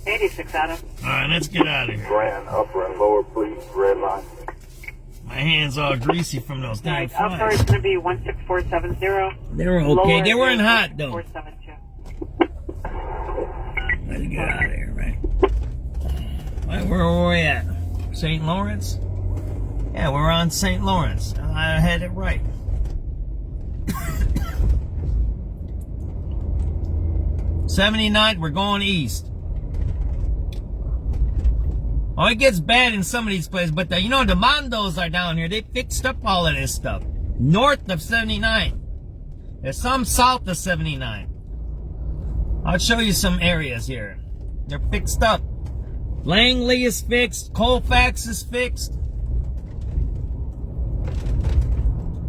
86 out of. All right, let's get out of here. Ran upper and lower, please. Red line. My hands all greasy from those damn Upper is flies. going to be 16470. They were okay. Lower They weren't is hot though. 16472. Let's get out of here, right? Where were we at? St. Lawrence? Yeah, we're on St. Lawrence. I had it right. 79th, we're going east. Oh, it gets bad in some of these places, but the Mondos are down here. They fixed up all of this stuff. North of 79. There's some south of 79. I'll show you some areas here. They're fixed up. Langley is fixed. Colfax is fixed.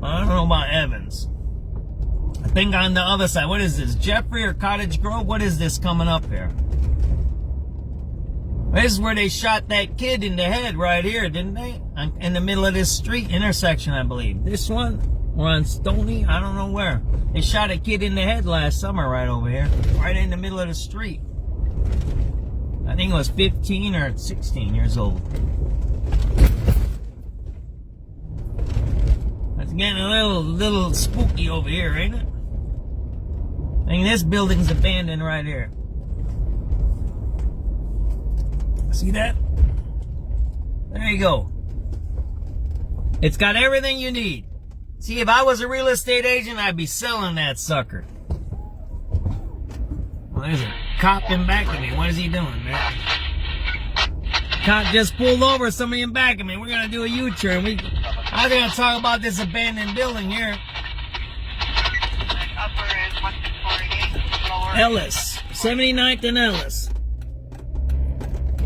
I don't know about Evans. I think on the other side. What is this? Jeffrey or Cottage Grove? What is this coming up here? This is where they shot that kid in the head right here, didn't they? In the middle of this street intersection, I believe. This one? Or on Stony? I don't know where. They shot a kid in the head last summer right over here. Right in the middle of the street. I think it was 15 or 16 years old. It's getting a little spooky over here, ain't it? I mean, this building's abandoned right here. See that? There you go. It's got everything you need. See, if I was a real estate agent, I'd be selling that sucker. Well, there's a cop in back of me. What is he doing, man? Cop just pulled over somebody in back of me. We're going to do a U-turn. I'm going to talk about this abandoned building here. Ellis. 79th and Ellis.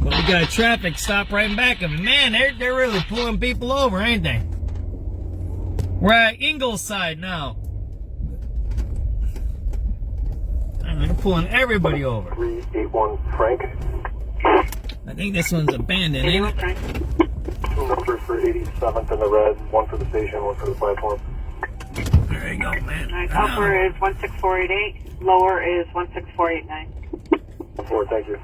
But we got a traffic stop right in back of me. Man, they're really pulling people over, ain't they? We're at Ingleside now. They're pulling everybody over. 381 Frank. I think this one's abandoned, ain't it? Two numbers for 87th in the red, one for the station, one for the platform. There you go, man. Alright, upper is 16488, lower is 16489. 4, thank you.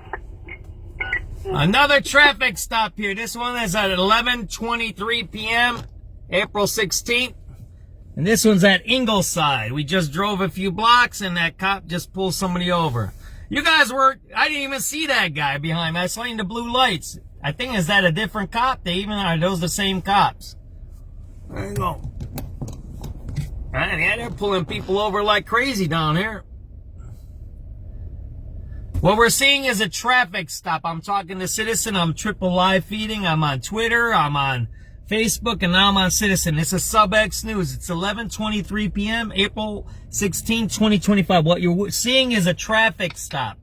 Another traffic stop here. This one is at 11:23 p.m., April 16th. And this one's at Ingleside. We just drove a few blocks and that cop just pulled somebody over. You guys I didn't even see that guy behind me. I saw the blue lights. I think, is that a different cop? Are those the same cops? There you go. Yeah, they're pulling people over like crazy down here. What we're seeing is a traffic stop. I'm talking to Citizen. I'm triple live feeding. I'm on Twitter. I'm on Facebook. And now I'm on Citizen. This is SubX.News. It's 11:23 p.m. April 16, 2025. What you're seeing is a traffic stop.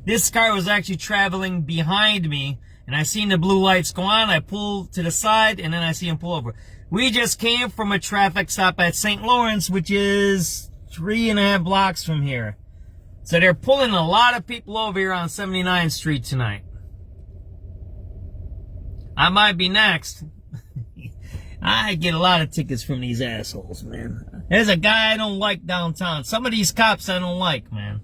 This car was actually traveling behind me. And I seen the blue lights go on. I pulled to the side. And then I see him pull over. We just came from a traffic stop at St. Lawrence, which is 3.5 blocks from here. So they're pulling a lot of people over here on 79th Street tonight. I might be next. I get a lot of tickets from these assholes, man. There's a guy I don't like downtown. Some of these cops I don't like, man.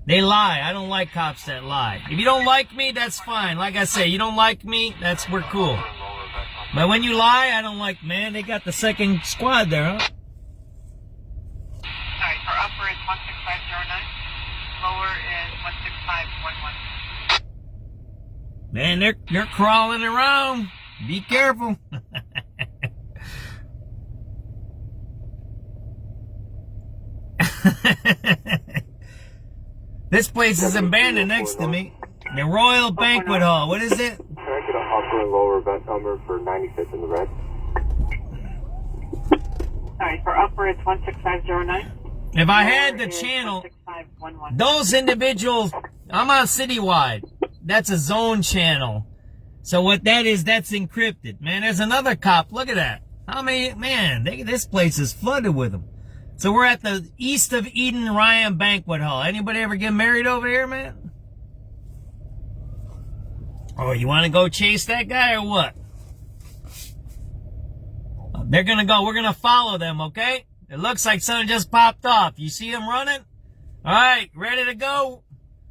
They lie. I don't like cops that lie. If you don't like me, that's fine. Like I say, you don't like me, we're cool. But when you lie, I don't like, man. They got the second squad there, huh? Sorry, for upper is 16509. Lower is 16511. Man, they're crawling around. Be careful. This place is abandoned next to me. The Royal Banquet Hall. What is it? Can I get an upper and lower event number for 95th in the red? Sorry, for upper it's 16509. If I had the channel, those individuals, I'm on Citywide. That's a zone channel. So what that is, that's encrypted. Man, there's another cop. Look at that. How many, man, this place is flooded with them. So we're at the East of Eden Ryan Banquet Hall. Anybody ever get married over here, man? Oh, you want to go chase that guy or what? They're going to go. We're going to follow them, okay? It looks like something just popped off. You see them running? All right, ready to go?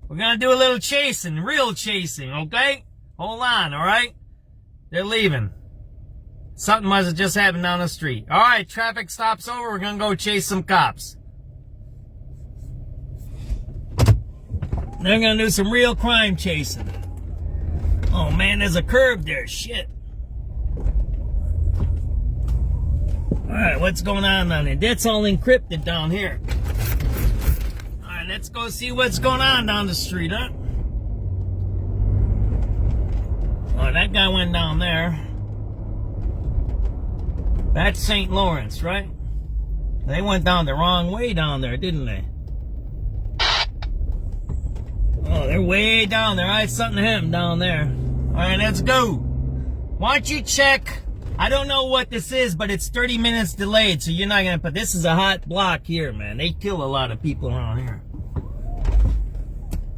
We're going to do a little chasing, real chasing, okay? Hold on, all right? They're leaving. Something must have just happened down the street. All right, traffic stop's over. We're going to go chase some cops. They're going to do some real crime chasing. Oh, man, there's a curb there. Shit. All right, what's going on down there? That's all encrypted down here. All right, let's go see what's going on down the street, huh? Oh, that guy went down there. That's St. Lawrence, right? They went down the wrong way down there, didn't they? Oh, they're way down there. I had something to him down there. All right, let's go. Why don't you check? I don't know what this is, but it's 30 minutes delayed, so you're not going to put... This is a hot block here, man. They kill a lot of people around here.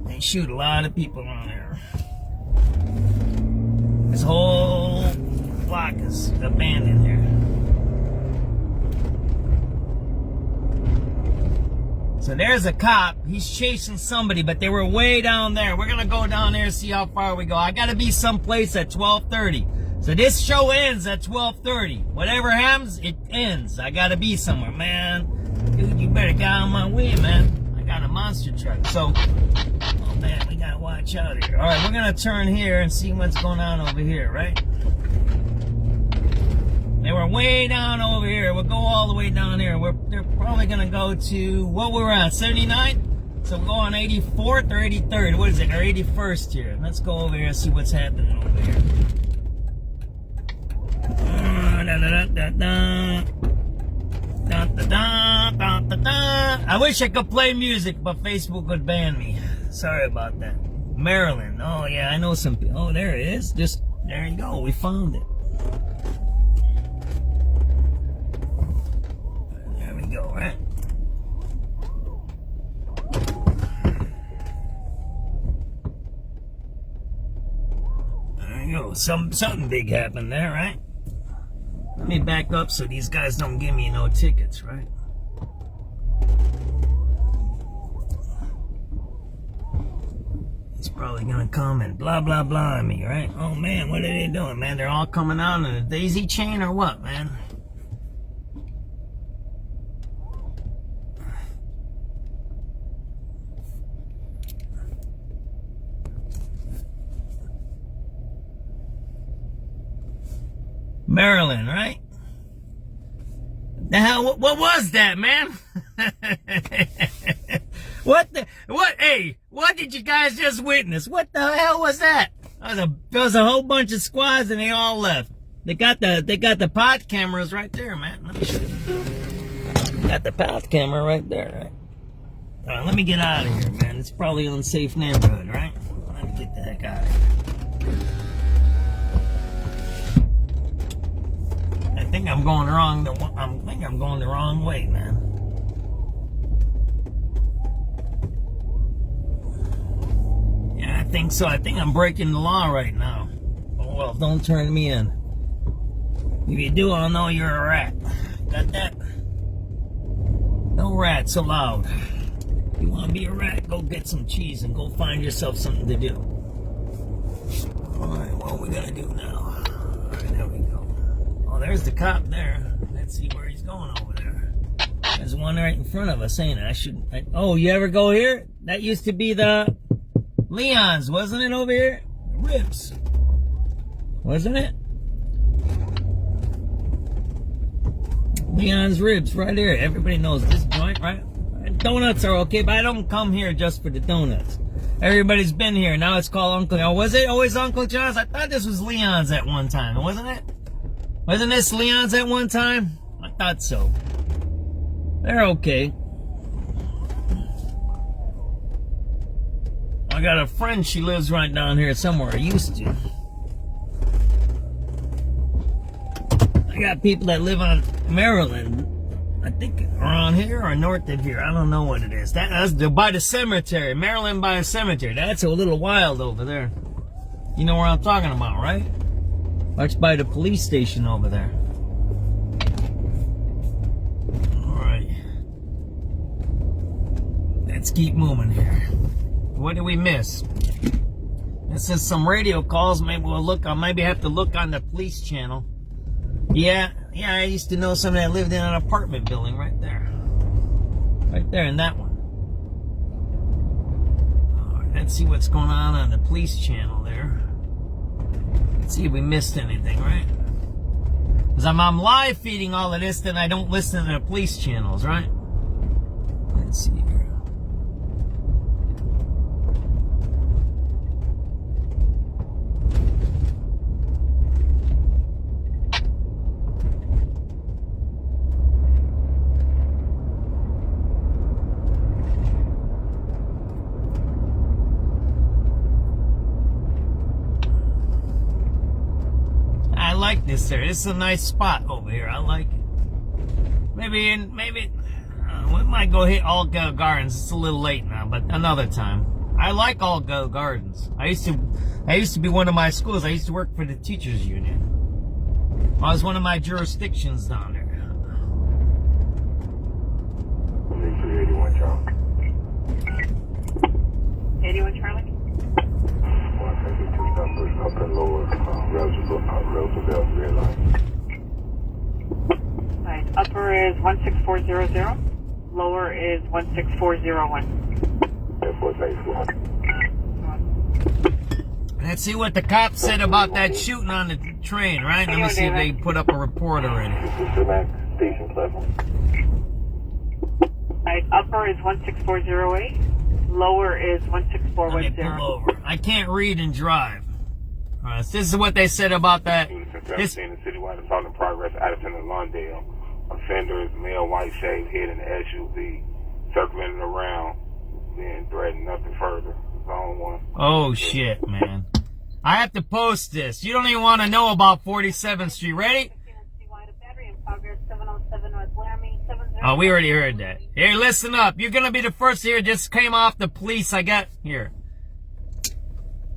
They shoot a lot of people around here. This whole block is abandoned here. So there's a cop. He's chasing somebody, but they were way down there. We're going to go down there and see how far we go. I got to be someplace at 12:30. So this show ends at 12:30. Whatever happens, it ends. I got to be somewhere, man. Dude, you better get out of my way, man. I got a monster truck. So, oh, man, we got to watch out here. All right, we're going to turn here and see what's going on over here, right? They were way down over here. We'll go all the way down here. They're probably going to go to, what we were on, 79? So we'll go on 84th or 83rd. What is it? Or 81st here. Let's go over here and see what's happening over here. I wish I could play music, but Facebook would ban me. Sorry about that. Maryland. Oh, yeah, I know some people. Oh, there it is. Just, there you go. We found it. Go, right? There you go. Something big happened there, right? Let me back up so these guys don't give me no tickets, right? He's probably gonna come and blah blah blah on me, right? Oh man, what are they doing, man? They're all coming out in a daisy chain or what, man? Maryland, right? The hell, what was that, man? Hey, what did you guys just witness? What the hell was that? There was a whole bunch of squads and they all left. They got the pod cameras right there, man. Let me show you. Got the pod camera right there, right? All right, let me get out of here, man. It's probably an unsafe neighborhood, right? Let me get the heck out of here. I think I'm going the wrong way, man. Yeah, I think so. I think I'm breaking the law right now. Oh, well, don't turn me in. If you do, I'll know you're a rat. Got that? No rats allowed. If you want to be a rat, go get some cheese and go find yourself something to do. Alright, what are we gonna do now? Alright, there we go. Oh, there's the cop there. Let's see where he's going over there. There's one right in front of us, ain't it? Oh, you ever go here? That used to be the Leon's, wasn't it, over here? Ribs. Wasn't it? Leon's Ribs right here. Everybody knows this joint, right? Donuts are okay, but I don't come here just for the donuts. Everybody's been here. Now it's called Uncle John. Was it always Uncle John's? I thought this was Leon's at one time, wasn't it? Wasn't this Leon's at one time? I thought so. They're okay. I got a friend, she lives right down here somewhere. I used to. I got people that live on Maryland, I think around here or north of here. I don't know what it is. That's by the cemetery. Maryland by the cemetery. That's a little wild over there. You know where I'm talking about, right? That's by the police station over there. Alright. Let's keep moving here. What did we miss? This is some radio calls. Maybe we'll look. I maybe have to look on the police channel. Yeah, I used to know somebody that lived in an apartment building right there. Right there in that one. Alright, let's see what's going on the police channel there. Let's see if we missed anything, right? Because I'm live feeding all of this, then I don't listen to the police channels, right? Let's see here. like this area. This is a nice spot over here. I like it. Maybe we might go hit All Gardens. It's a little late now, but another time. I like All Gardens. I used to be one of my schools. I used to work for the teachers union. I was one of my jurisdictions down there. 81 Charlie. 81 Charlie. Well, I think it's two numbers up and lower. Revolves red line. Right. Upper is 16400. Lower is 16401. Airport 94. Let's see what the cops said about that shooting on the train, right? Let me see if they put up a report already. This is SubX station platform. Right. Upper is 16408. Lower is Let me 16410. pull over. I can't read and drive. All right, so this is what they said about that. This, In the citywide assault in progress, Addison and Lawndale. Offenders, male, white, shaved head in the SUV, circling around, then threatening nothing further. Zone 1. oh shit, man. I have to post this. You don't even want to know about 47th Street. Ready? Oh, we already heard that. Here, listen up. You're going to be the first here. Just came off the police. I got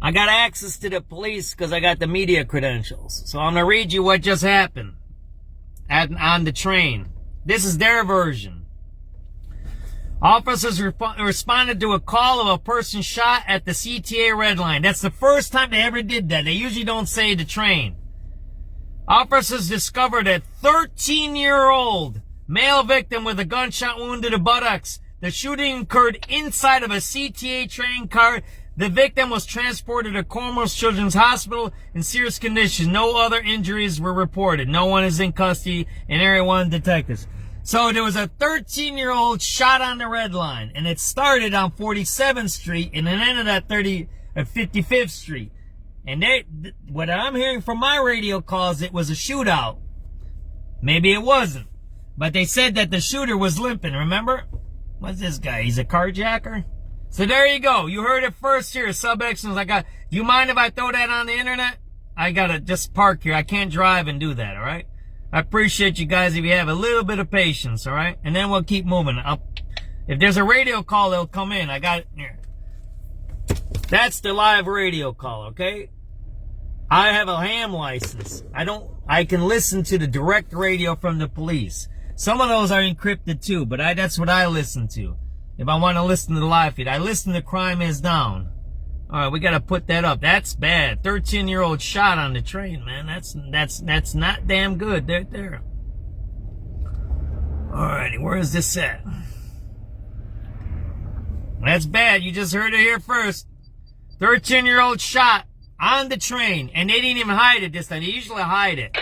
access to the police because I got the media credentials. So I'm going to read you what just happened on the train. This is their version. Officers responded to a call of a person shot at the CTA Red Line. That's the first time they ever did that. They usually don't say the train. Officers discovered a 13-year-old male victim with a gunshot wound to the buttocks. The shooting occurred inside of a CTA train car. The victim was transported to Cornwall Children's Hospital in serious condition. No other injuries were reported. No one is in custody, and Area 1 detectives. So there was a 13-year-old shot on the Red Line, and it started on 47th Street and it ended at 55th Street. And what I'm hearing from my radio calls, it was a shootout. Maybe it wasn't. But they said that the shooter was limping, remember? What's this guy? He's a carjacker? So there you go. You heard it first here. SubX.News. Do you mind if I throw that on the internet? I gotta just park here. I can't drive and do that, alright? I appreciate you guys if you have a little bit of patience, alright? And then we'll keep moving. If there's a radio call, it'll come in. I got it here. That's the live radio call, okay? I have a ham license. I can listen to the direct radio from the police. Some of those are encrypted too, but that's what I listen to. If I want to listen to the live feed, I listen to Crime Is Down. Alright, we gotta put that up. That's bad. 13-year-old shot on the train, man. That's not damn good. There. Alrighty, where is this at? That's bad. You just heard it here first. 13-year-old shot on the train, and they didn't even hide it this time. They usually hide it.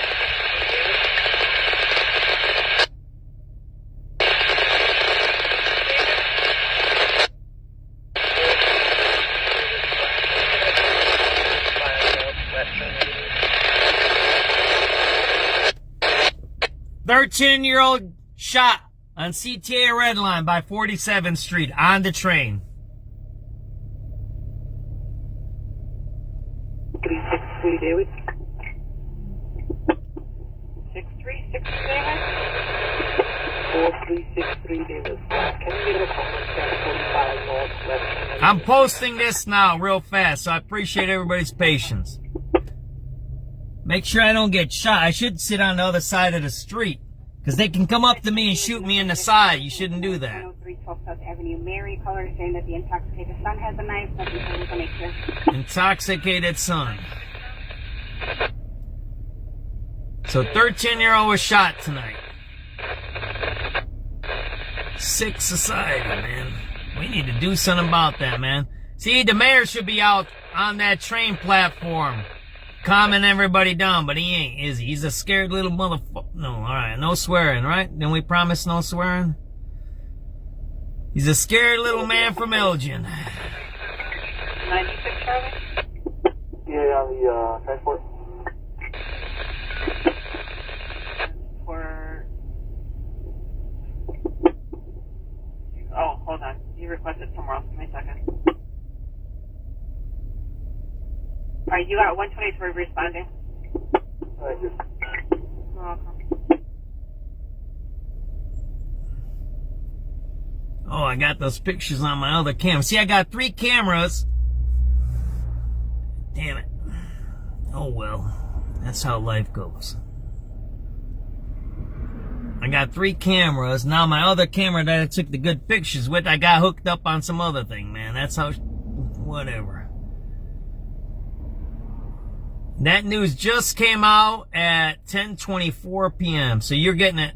"13-year-old shot on CTA Red Line by 47th Street on the train." 363 David. 6363 David. 4363 David. Can you get a comment at 45 North Left? I'm posting this now real fast, so I appreciate everybody's patience. Make sure I don't get shot. I should sit on the other side of the street, because they can come up to me and shoot me in the side. You shouldn't do that. 103 South Avenue, Mary, caller saying that the intoxicated son has a knife. Nothing further to make sure. Intoxicated son. So 13-year-old was shot tonight. Sick society, man. We need to do something about that, man. See, the mayor should be out on that train platform calming everybody down, but he ain't, is he? He's a scared little motherfucker. No, alright, no swearing, right? Then we promise no swearing? He's a scared little man from Elgin. 96 Charlie? Yeah, on the transport. Oh, hold on. You requested somewhere else. Give me a second. Alright, you got 123 responding. Thank you. I got those pictures on my other camera. See, I got 3 cameras. Damn it. Oh well. That's how life goes. I got 3 cameras. Now my other camera that I took the good pictures with, I got hooked up on some other thing, man. That's how... Whatever. That news just came out at 10:24 p.m. So you're getting it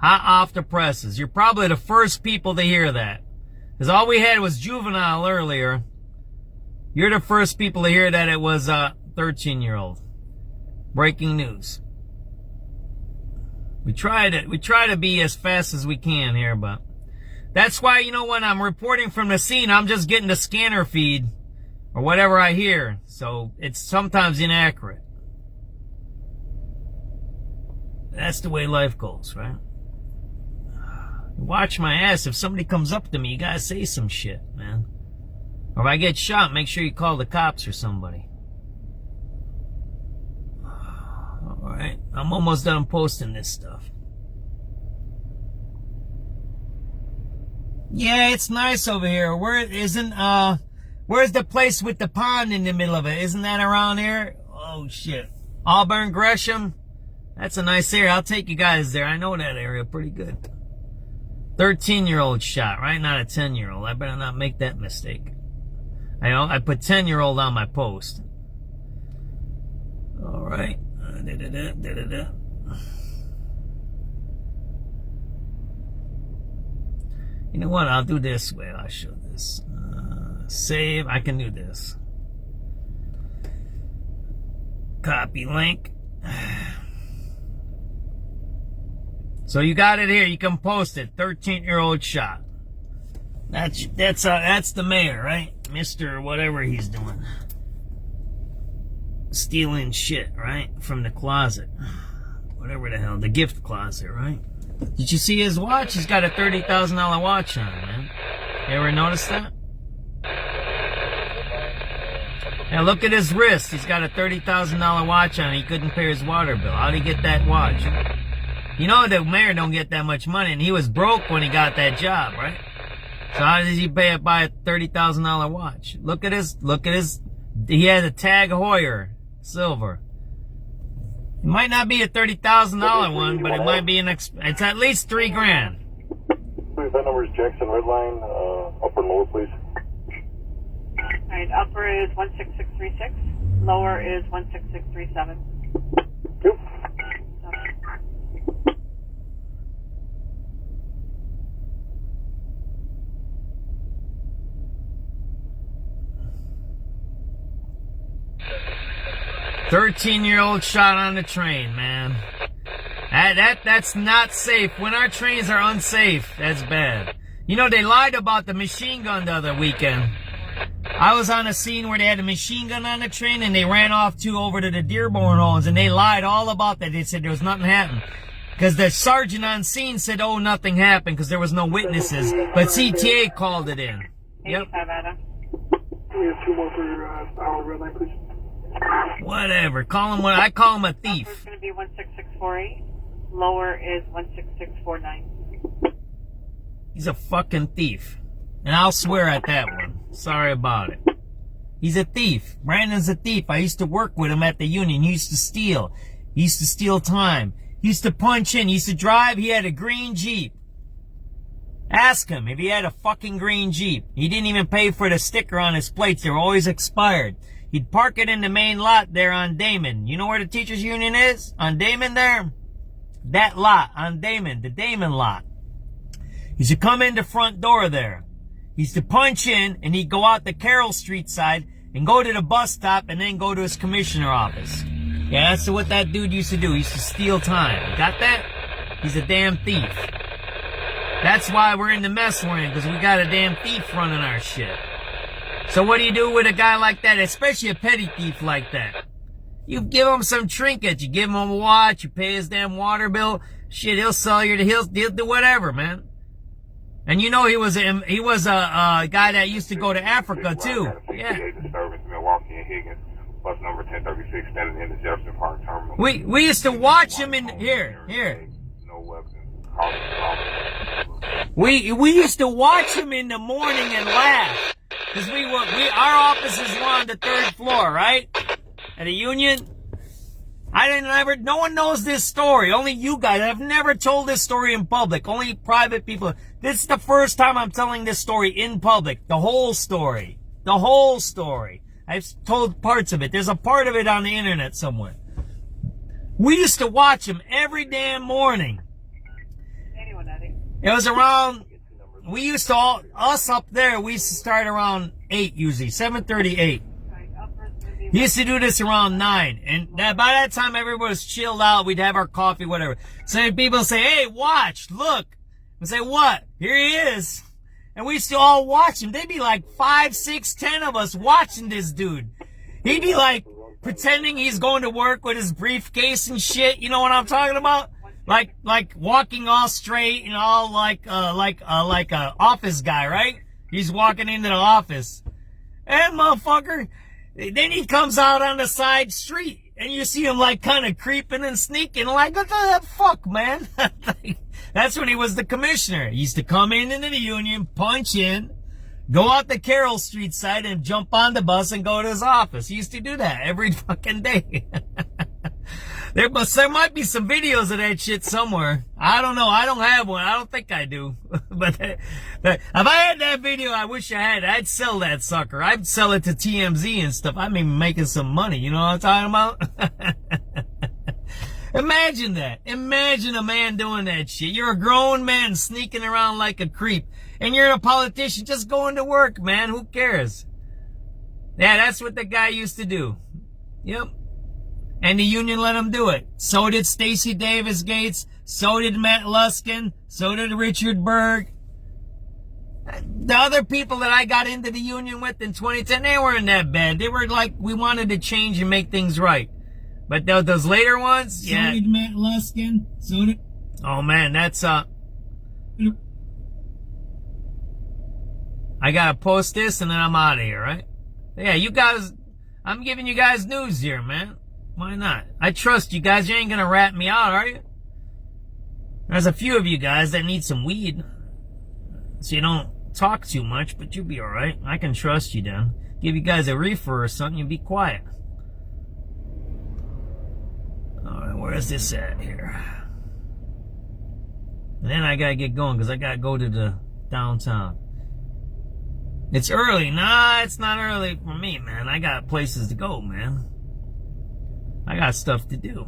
hot off the presses. You're probably the first people to hear that. Because all we had was Juvenile earlier. You're the first people to hear that it was a 13-year-old. Breaking news. We try to be as fast as we can here, but that's why, you know, when I'm reporting from the scene, I'm just getting the scanner feed or whatever I hear. So it's sometimes inaccurate. That's the way life goes, right? Watch my ass. If somebody comes up to me, you gotta say some shit, man. Or if I get shot, make sure you call the cops or somebody. Alright, I'm almost done posting this stuff. Yeah, it's nice over here. Where's the place with the pond in the middle of it? Isn't that around here? Oh shit. Auburn, Gresham? That's a nice area. I'll take you guys there. I know that area pretty good. 13-year-old shot, right? Not a 10-year-old. I better not make that mistake. I put 10-year-old on my post. Alright. You know what? I'll do this way. I'll show this. Save. I can do this. Copy link. So you got it here. You can post it. 13-year-old shot. That's the mayor, right? Mr. whatever he's doing. Stealing shit, right? From the closet. Whatever the hell. The gift closet, right? Did you see his watch? He's got a $30,000 watch on, man. You ever notice that? Now look at his wrist. He's got a $30,000 watch on. He couldn't pay his water bill. How'd he get that watch? You know the mayor don't get that much money, and he was broke when he got that job, right? So how did he buy a $30,000 watch? Look at his, he had a Tag Heuer, silver. It might not be a $30,000 one, but it might be it's at least $3,000. Please, that number is Jackson Redline, upper and lower, please. Alright, upper is 16636, lower is 16637. Yep. 13-year-old shot on the train, man. That's not safe. When our trains are unsafe, that's bad. You know, they lied about the machine gun the other weekend. I was on a scene where they had a machine gun on the train and they ran off over to the Dearborn homes, and they lied all about that. They said there was nothing happened. Because the sergeant on scene said, oh, nothing happened because there was no witnesses. But CTA called it in. Yep. We have 2 more for your hour red line, please. Whatever. I call him a thief. Upper is going to be 16648. Lower is 16649. He's a fucking thief. And I'll swear at that one. Sorry about it. He's a thief. Brandon's a thief. I used to work with him at the union. He used to steal. He used to steal time. He used to punch in. He used to drive. He had a green Jeep. Ask him if he had a fucking green Jeep. He didn't even pay for the sticker on his plates. They were always expired. He'd park it in the main lot there on Damon. You know where the teachers union is? On Damon there? That lot on Damon. The Damon lot. He should come in the front door there. He used to punch in and he'd go out the Carroll Street side and go to the bus stop and then go to his commissioner office. Yeah, that's what that dude used to do. He used to steal time. Got that? He's a damn thief. That's why we're in the mess we're in, because we got a damn thief running our shit. So what do you do with a guy like that, especially a petty thief like that? You give him some trinkets, you give him a watch, you pay his damn water bill, shit, he'll sell you, he'll do whatever, man. And you know he was a guy that used to go to Africa too. Yeah. Disturbance, Milwaukee and Higgins, bus number 1036, standing in the Jefferson Park terminal. We used to watch him in here. No weapons. Call We used to watch him in the morning and laugh. Because our offices were on the 3rd floor, right? At a union. No one knows this story. Only you guys. I've never told this story in public. Only private people. This is the first time I'm telling this story in public. The whole story. The whole story. I've told parts of it. There's a part of it on the internet somewhere. We used to watch him every damn morning. It was around, we used to us up there, we used to start around 8 usually, 7:38. He used to do this around 9. And by that time, everybody was chilled out. We'd have our coffee, whatever. So people say, hey, watch, look. We say, what? Here he is. And we used to all watch him. They'd be like 5, 6, 10 of us watching this dude. He'd be like pretending he's going to work with his briefcase and shit. You know what I'm talking about? Like walking all straight and all like a office guy, right? He's walking into the office. And motherfucker, then he comes out on the side street and you see him like kind of creeping and sneaking, like, what the fuck, man? That's when he was the commissioner. He used to come into the union, punch in, go out the Carroll Street side and jump on the bus and go to his office. He used to do that every fucking day. There might be some videos of that shit somewhere. I don't know. I don't have one. I don't think I do. But if I had that video, I wish I had. I'd sell that sucker. I'd sell it to TMZ and stuff. I'd be making some money. You know what I'm talking about? Imagine that. Imagine a man doing that shit. You're a grown man sneaking around like a creep. And you're a politician just going to work, man. Who cares? Yeah, that's what the guy used to do. Yep. And the union let him do it. So did Stacey Davis Gates. So did Matt Luskin. So did Richard Berg. The other people that I got into the union with in 2010, they weren't that bad. They were like, we wanted to change and make things right. But those later ones, yeah. So did Matt Luskin. So did... Oh man, that's, I gotta post this and then I'm out of here, right? Yeah, you guys, I'm giving you guys news here, man. Why not? I trust you guys. You ain't gonna rat me out, are you? There's a few of you guys that need some weed. So you don't talk too much, but you'll be alright. I can trust you then. Give you guys a reefer or something, you be quiet. Alright, where is this at here? And then I gotta get going because I gotta go to the downtown. It's early. Nah, it's not early for me, man. I got places to go, man. I got stuff to do.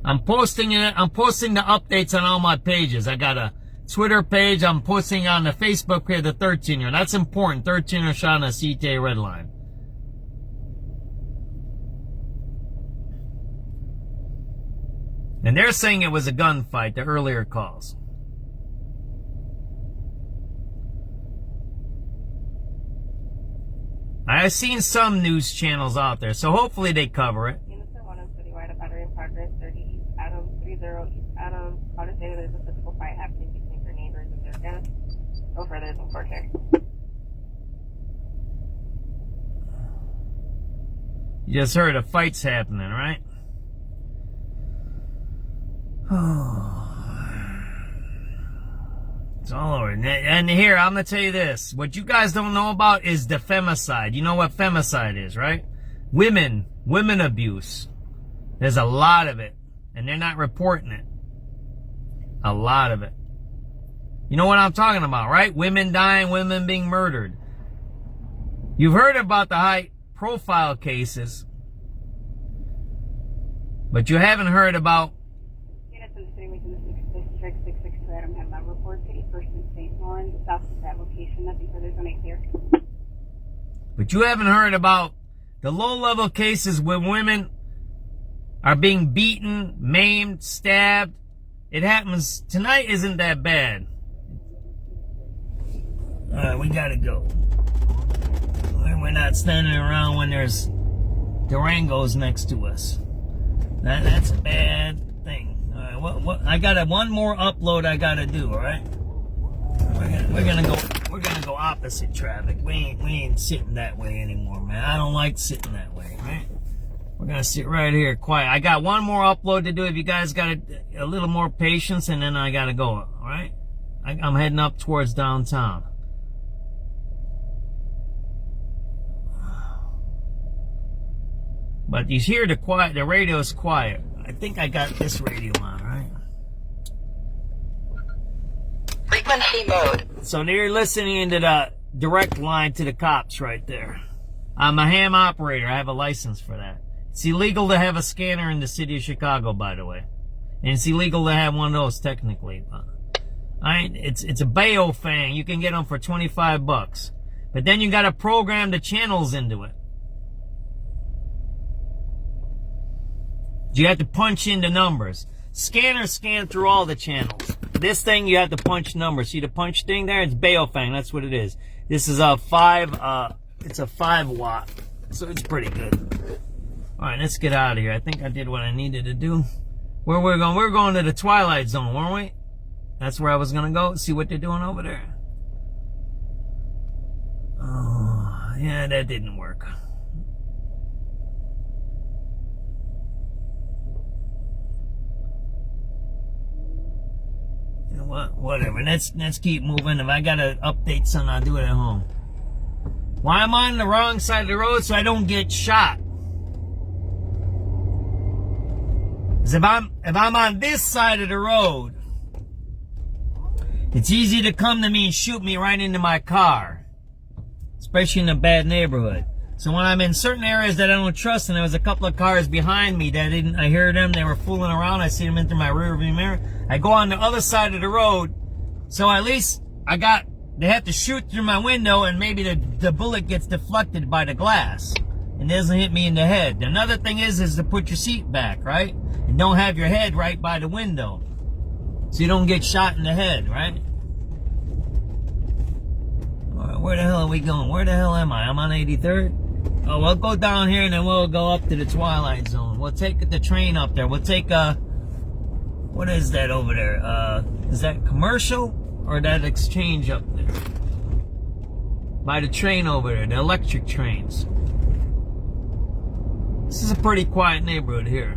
I'm posting it. I'm posting the updates on all my pages. I got a Twitter page. I'm posting on the Facebook page, the 13er. That's important. 13er shot on a CTA red line. And they're saying it was a gunfight, the earlier calls. I've seen some news channels out there, so hopefully they cover it. Units are 1 citywide, a battery in progress, 30 East Adams, 30 East Adams. Call to say that there's a physical fight happening between their neighbors and their guests. Go further, there's no court check. You just heard a fight's happening, right? Oh. It's all over. And here, I'm going to tell you this. What you guys don't know about is the femicide. You know what femicide is, right? Women abuse. There's a lot of it. And they're not reporting it. A lot of it. You know what I'm talking about, right? Women dying, women being murdered. You've heard about the high-profile cases. But you haven't heard about... Units in the city within the 6th District, 662 Adam have not reported any person in St. Lawrence, south of that location. Nothing further is on a clear. But you haven't heard about the low-level cases where women are being beaten, maimed, stabbed. It happens. Tonight isn't that bad. Alright, we gotta go. We're not standing around when there's Durangos next to us. That's a bad thing. Alright, what I got one more upload I gotta do, alright? We're gonna go. we're gonna go opposite traffic. We ain't sitting that way anymore, man. I don't like sitting that way, right? We're gonna sit right here, quiet. I got one more upload to do. If you guys got a little more patience, and then I gotta go. All right? I'm heading up towards downtown. But you hear the radio's quiet. I think I got this radio on, right? Frequency mode. So you're listening into the direct line to the cops right there. I'm a ham operator. I have a license for that. It's illegal to have a scanner in the city of Chicago, by the way. And it's illegal to have one of those, technically. It's a Baofang. You can get them for $25. But then you got to program the channels into it. You have to punch in the numbers. Scanners scan through all the channels. This thing, you have to punch numbers. See the punch thing there? It's Baofang. That's what it is. This is a 5 watt. So it's pretty good. All right, let's get out of here. I think I did what I needed to do. Where we're going? We're going to the Twilight Zone, weren't we? That's where I was going to go. See what they're doing over there. Oh, yeah, that didn't work. You know what? Whatever. Let's keep moving. If I got to update something, I'll do it at home. Why am I on the wrong side of the road so I don't get shot? Because if I'm on this side of the road, it's easy to come to me and shoot me right into my car, especially in a bad neighborhood. So when I'm in certain areas that I don't trust, and there was a couple of cars behind me that I hear them, they were fooling around, I see them into my rear view mirror, I go on the other side of the road, so at least they have to shoot through my window, and maybe the bullet gets deflected by the glass and doesn't hit me in the head. Another thing is to put your seat back, right? And don't have your head right by the window, so you don't get shot in the head, right? All right, where the hell are we going? Where the hell am I? I'm on 83rd? Oh, we'll go down here and then we'll go up to the Twilight Zone. We'll take the train up there. We'll take what is that over there? Is that Commercial or that Exchange up there? By the train over there, the electric trains. This is a pretty quiet neighborhood here.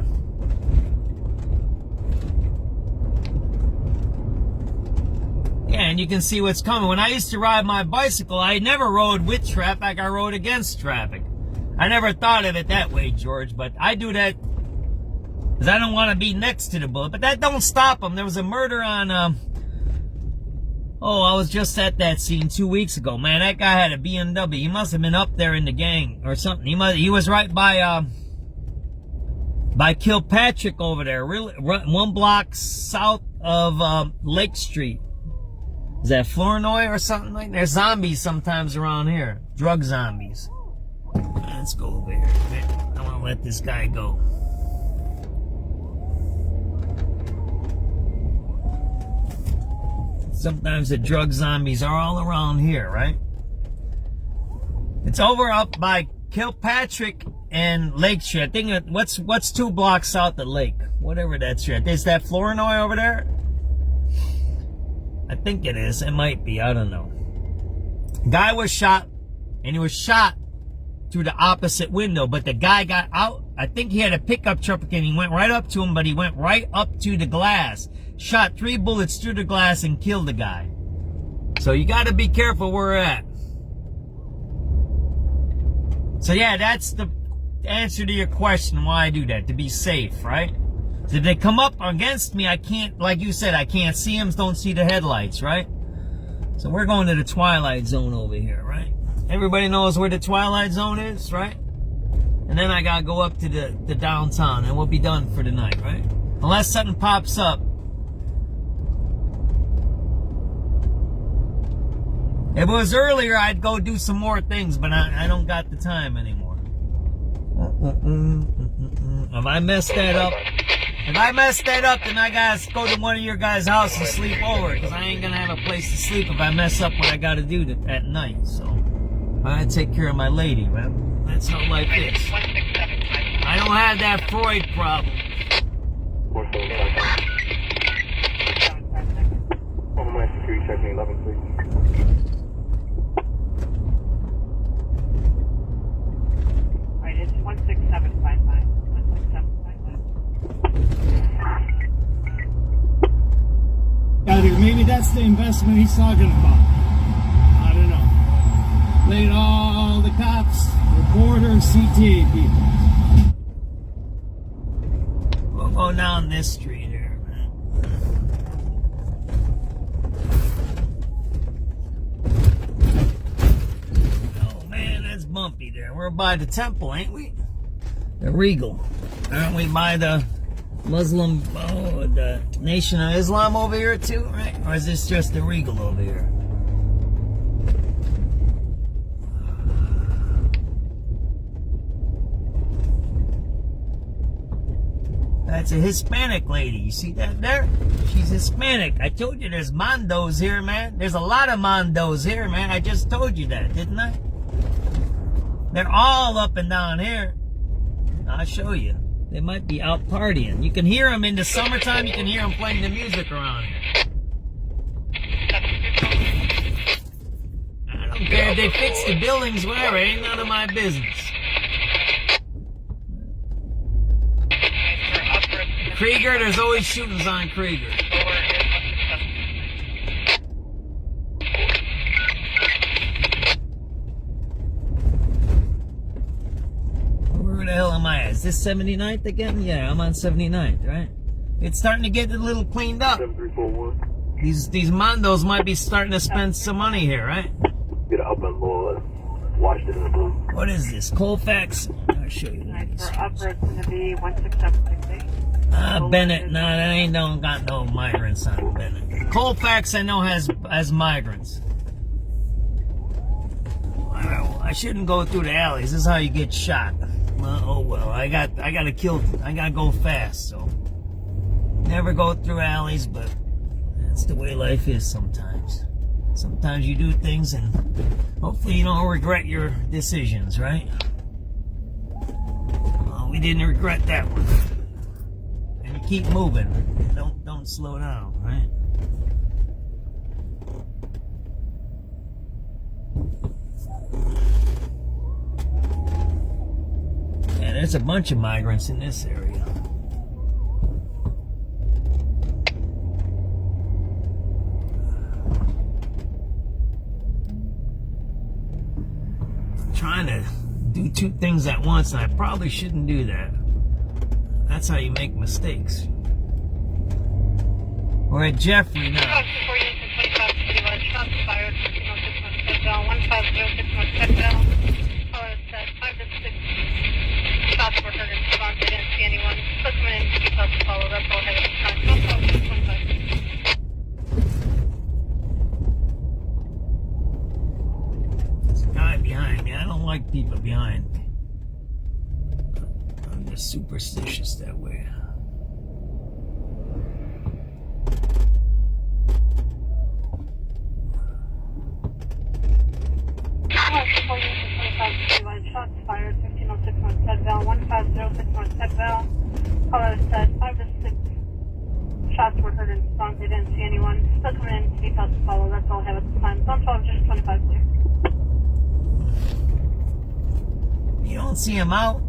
Yeah, and you can see what's coming. When I used to ride my bicycle, I never rode with traffic, I rode against traffic. I never thought of it that way, George, but I do that because I don't want to be next to the bullet. But that don't stop them. There was a murder on, I was just at that scene 2 weeks ago. Man, that guy had a BMW. He must have been up there in the gang or something. He was right by Kilpatrick over there, really, 1 block south of Lake Street. Is that Flournoy or something like that? There's zombies sometimes around here. Drug zombies. Let's go over here. I want to let this guy go. Sometimes the drug zombies are all around here, right? It's over up by Kilpatrick and Lake Street. I think what's 2 blocks south of Lake? Whatever that's here. Is that Flournoy over there? I think it is. It might be. I don't know. Guy was shot, and he was shot through the opposite window, but the guy got out. I think he had a pickup truck, and he went right up to him, but he went right up to the glass, shot 3 bullets through the glass, and killed the guy. So you got to be careful where we're at. So yeah, that's the answer to your question why I do that, to be safe, right? So if they come up against me, I can't, like you said, I can't see them, don't see the headlights, right? So we're going to the Twilight Zone over here, right? Everybody knows where the Twilight Zone is, right? And then I gotta go up to the downtown, and we'll be done for the night, right? Unless something pops up. If it was earlier, I'd go do some more things, but I don't got the time anymore. If I mess that up, then I gotta go to one of your guys' house and sleep over, because I ain't gonna have a place to sleep if I mess up what I gotta do at night. So I gotta take care of my lady, man. That's how life is. I don't have that Freud problem. investment he's talking about? I don't know. Played all the cops, reporters, CTA people. We'll go down this street here, man. Oh man, that's bumpy there. We're by the temple, ain't we? The Regal. Aren't we by the Muslim, the Nation of Islam over here too, right? Or is this just the Regal over here? That's a Hispanic lady. You see that there? She's Hispanic. I told you there's Mondos here, man. There's a lot of Mondos here, man. I just told you that, didn't I? They're all up and down here. I'll show you. They might be out partying. You can hear them in the summertime. You can hear them playing the music around here. I don't care if they fix the buildings, whatever. It ain't none of my business. Krieger, there's always shootings on Krieger. Where the hell am I at? Is this 79th again? Yeah, I'm on 79th, right? It's starting to get a little cleaned up. 7341. These Mondos might be starting to spend some money here, right? Get up and lower. Washington in the blue. What is this? Colfax? I'll show you. For upper, it's going to be 16768. Bennett, no, that ain't don't got no migrants on Bennett. Colfax, I know has migrants. I shouldn't go through the alleys. This is how you get shot. Oh well, I gotta go fast. So never go through alleys, but that's the way life is sometimes. Sometimes you do things, and hopefully you don't regret your decisions, right? Well, we didn't regret that one. Keep moving. Don't slow down, right? Yeah, there's a bunch of migrants in this area. I'm trying to do two things at once, and I probably shouldn't do that. That's how you make mistakes. We're at Jeffrey now. There's a guy behind me. I don't like people behind me. I'm just superstitious that way. Shots fired, 1506 Sedville, 15061 Sedville. Caller said 5 to 6 shots were heard in response. They didn't see anyone. Still coming in. Details to follow. That's all I have at the time. Zone 12, just 25-2. You don't see him out?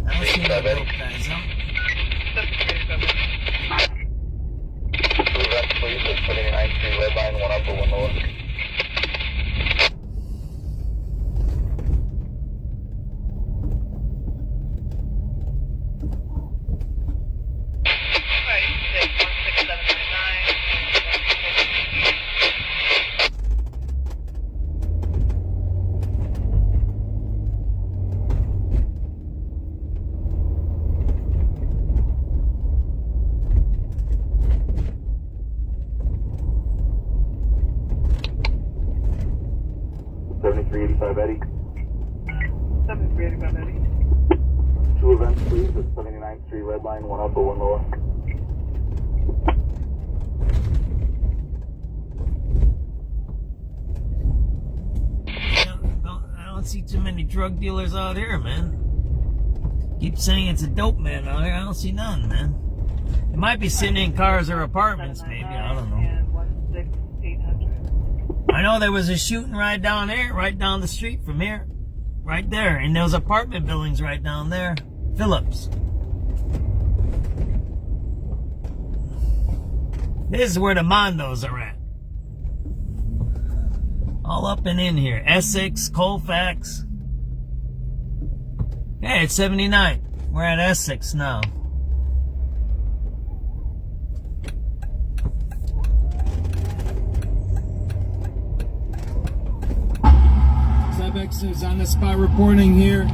I don't see the dope guys out. Please, 79-3, red line, 1 upper, 1 lower. Eddie. 7385 Eddie. 2 events, please, at 79th Street, red line, 1 upper, 1 lower. I don't see too many drug dealers out here, man. Keep saying it's a dope man out here. I don't see none, man. They might be sitting in cars or apartments, maybe. I don't know. I know there was a shooting right down there, right down the street from here. Right there. And those apartment buildings right down there. Phillips. This is where the Mondos are at. All up and in here. Essex, Colfax. Hey, it's 79. We're at Essex now. SubX is on the spot reporting here.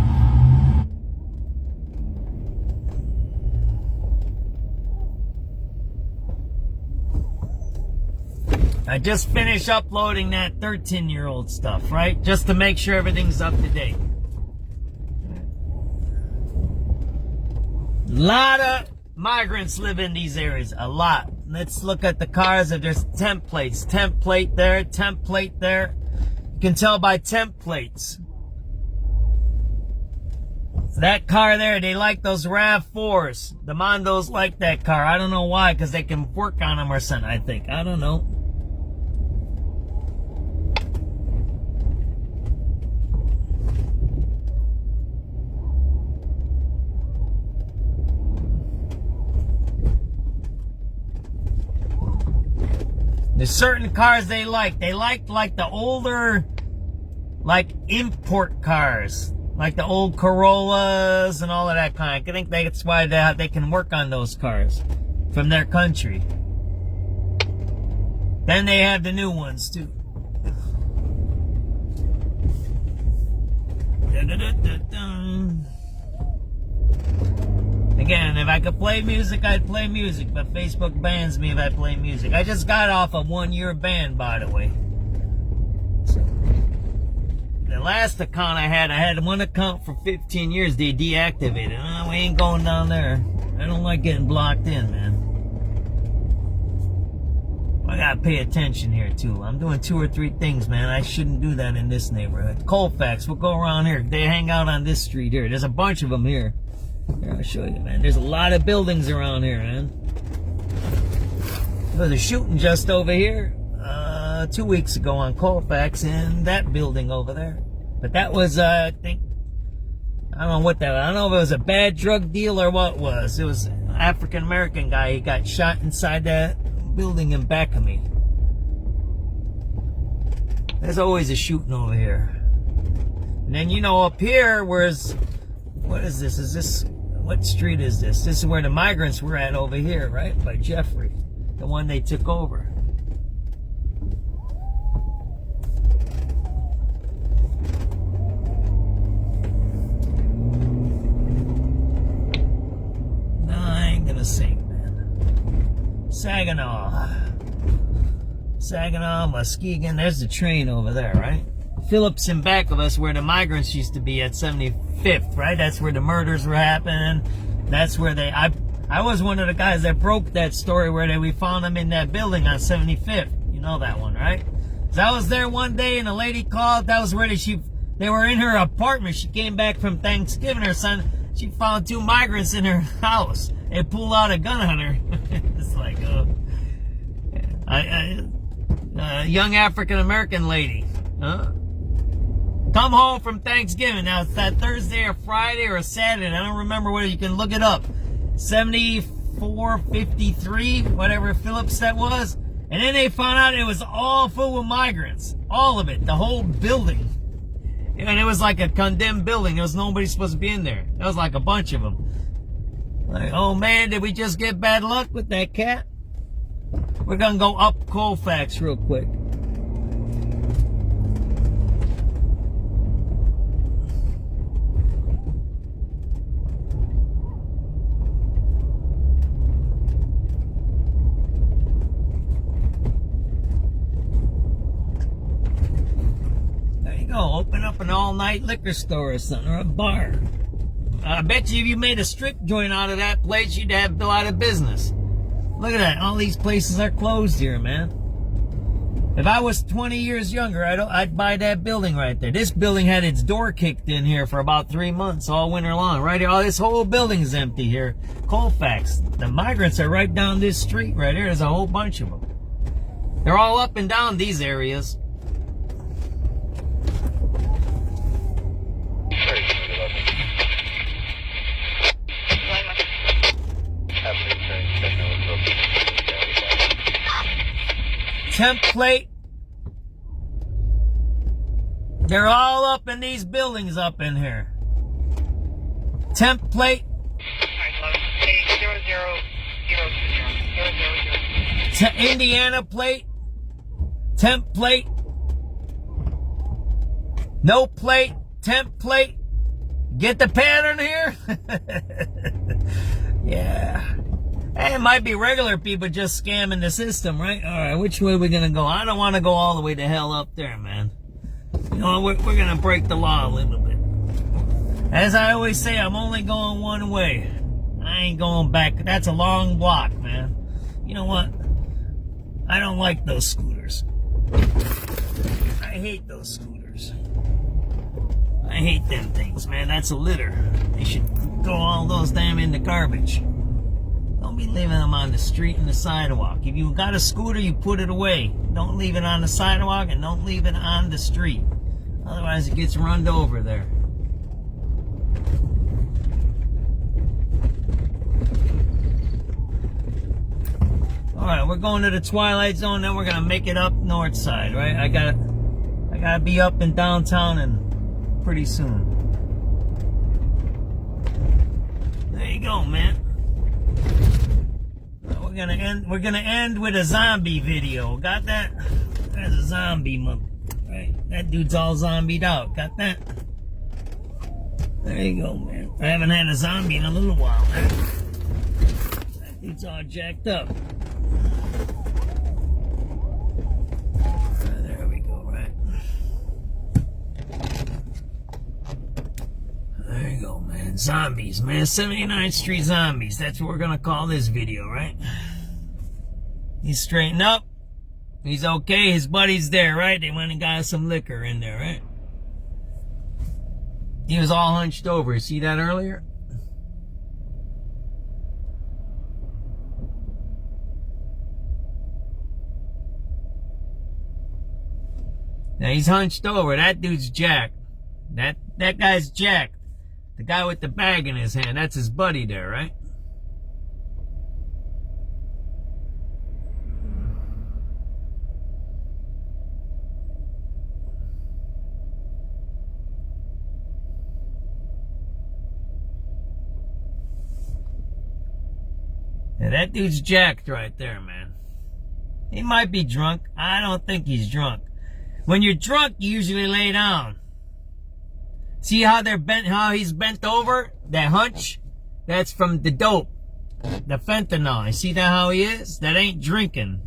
I just finished uploading that 13-year-old stuff, right? Just to make sure everything's up to date. A lot of migrants live in these areas. A lot. Let's look at the cars. If there's templates. Template there. Template there. You can tell by templates. That car there, they like those RAV4s. The Mondos like that car. I don't know why, because they can work on them or something, I think. I don't know. There's certain cars they like. They like the older, like import cars. Like the old Corollas and all of that kind. I think that's why they can work on those cars from their country. Then they have the new ones too. Again, if I could play music, I'd play music, but Facebook bans me if I play music. I just got off a 1-year ban, by the way. So, the last account I had one account for 15 years, they deactivated. We ain't going down there. I don't like getting blocked in, man. I gotta pay attention here, too. I'm doing 2 or 3 things, man. I shouldn't do that in this neighborhood. Colfax, we'll go around here. They hang out on this street here. There's a bunch of them here. Here, I'll show you, man. There's a lot of buildings around here, man. There was a shooting just over here 2 weeks ago on Colfax in that building over there. But that was, I think, I don't know what that was. I don't know if it was a bad drug deal or what it was. It was an African-American guy. He got shot inside that building in back of me. There's always a shooting over here. And then, you know, up here, where's... What is this? Is this... What street is this? This is where the migrants were at over here, right? By Jeffrey. The one they took over. No, I ain't gonna sing, man. Saginaw. Saginaw, Muskegon. There's the train over there, right? Phillips in back of us where the migrants used to be at 75th, right? That's where the murders were happening. That's where they... I was one of the guys that broke that story where we found them in that building on 75th. You know that one, right? So I was there one day and a lady called. That was where they were in her apartment. She came back from Thanksgiving. Her son, she found 2 migrants in her house. They pulled out a gun on her. It's like, a young African-American lady. Huh? Come home from Thanksgiving. Now, it's that Thursday or Friday or Saturday. I don't remember whether you can look it up. 7453, whatever Phillips that was. And then they found out it was all full of migrants. All of it. The whole building. And it was like a condemned building. There was nobody supposed to be in there. There was like a bunch of them. Like, oh man, did we just get bad luck with that cat? We're going to go up Colfax real quick. Open up an all-night liquor store or something, or a bar. I bet you if you made a strip joint out of that place, you'd have a lot of business. Look at that. All these places are closed here, man. If I was 20 years younger, I'd buy that building right there. This building had its door kicked in here for about 3 months, all winter long. Right here, this whole building's empty here. Colfax. The migrants are right down this street right here. There's a whole bunch of them. They're all up and down these areas. Template. They're all up in these buildings up in here. Template. Indiana plate. Temp plate. No plate. Temp plate. Get the pattern here? Yeah. Hey, it might be regular people just scamming the system, right? All right, which way are we going to go? I don't want to go all the way to hell up there, man. You know, we're going to break the law a little bit. As I always say, I'm only going one way. I ain't going back. That's a long block, man. You know what? I don't like those scooters. I hate those scooters. I hate them things, man. That's a litter. They should throw all those damn in the garbage. Don't be leaving them on the street and the sidewalk. If you got a scooter, you put it away. Don't leave it on the sidewalk and don't leave it on the street. Otherwise, it gets run over there. All right, we're going to the Twilight Zone. Then we're gonna make it up north side, right? I gotta be up in downtown and pretty soon. There you go, man. We're gonna end with a zombie video. Got that? There's a zombie mother, right? That dude's all zombied out. Got that? There you go, man. I haven't had a zombie in a little while, man. That dude's all jacked up. There we go, right? There you go, man. Zombies, man. 79th Street Zombies. That's what we're gonna call this video, right? He's straightened up. He's okay. His buddy's there, right? They went and got some liquor in there, right? He was all hunched over. You see that earlier? Now he's hunched over. That dude's jacked. That guy's jacked. The guy with the bag in his hand, that's his buddy there, right? Yeah, that dude's jacked right there, man. He might be drunk. I don't think he's drunk. When you're drunk, you usually lay down. See how they're bent, how he's bent over? That hunch? That's from the dope. The fentanyl. You see that how he is? That ain't drinking.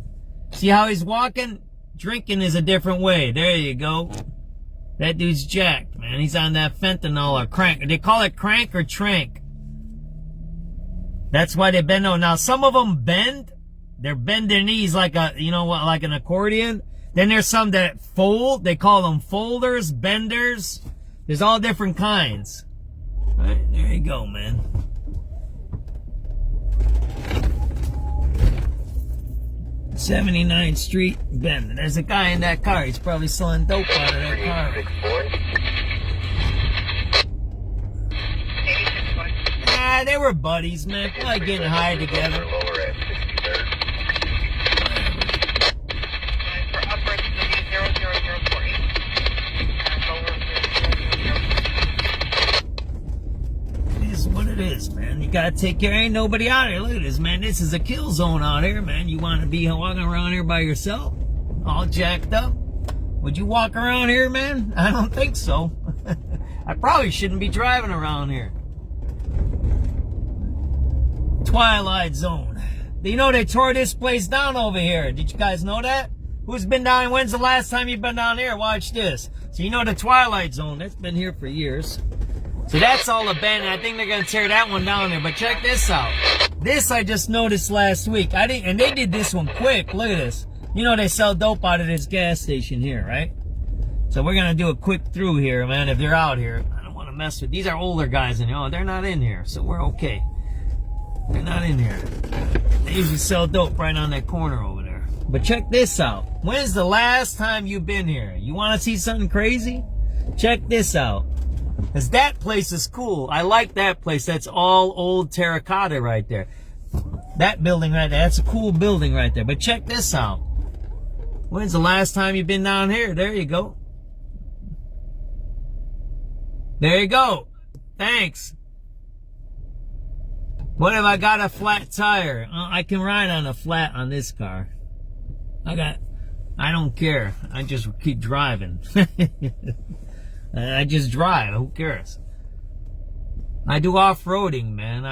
See how he's walking? Drinking is a different way. There you go. That dude's jacked, man. He's on that fentanyl or crank. They call it crank or trank. That's why they bend over. Now, some of them bend. They bend their knees like a, you know what, like an accordion. Then there's some that fold. They call them folders, benders. There's all different kinds. All right, there you go, man. '79th Street, Bend. There's a guy in that car. He's probably selling dope out of that car. Nah, they were buddies, man. Probably getting high together. It is, man. You gotta take care. Ain't nobody out here. Look at this, man. This is a kill zone out here, man. You want to be walking around here by yourself, all jacked up? Would you walk around here, man? I don't think so. I probably shouldn't be driving around here. Twilight Zone. You know they tore this place down over here. Did you guys know that? Who's been down? When's the last time you've been down here? Watch this. So you know the Twilight Zone. That's been here for years. So that's all abandoned. I think they're going to tear that one down there. But check this out. This I just noticed last week. And they did this one quick. Look at this. You know they sell dope out of this gas station here, right? So we're going to do a quick through here, man. If they're out here, I don't want to mess with. These are older guys in here. Oh, they're not in here. So we're okay. They're not in here. They usually sell dope right on that corner over there. But check this out. When's the last time you've been here? You want to see something crazy? Check this out. Because that place is cool. I like that place. That's all old terracotta right there. That building right there. That's a cool building right there. But check this out. When's the last time you've been down here? There you go. There you go. Thanks. What if I got a flat tire? I can ride on a flat on this car. I don't care. I just keep driving. I just drive. Who cares? I do off-roading, man.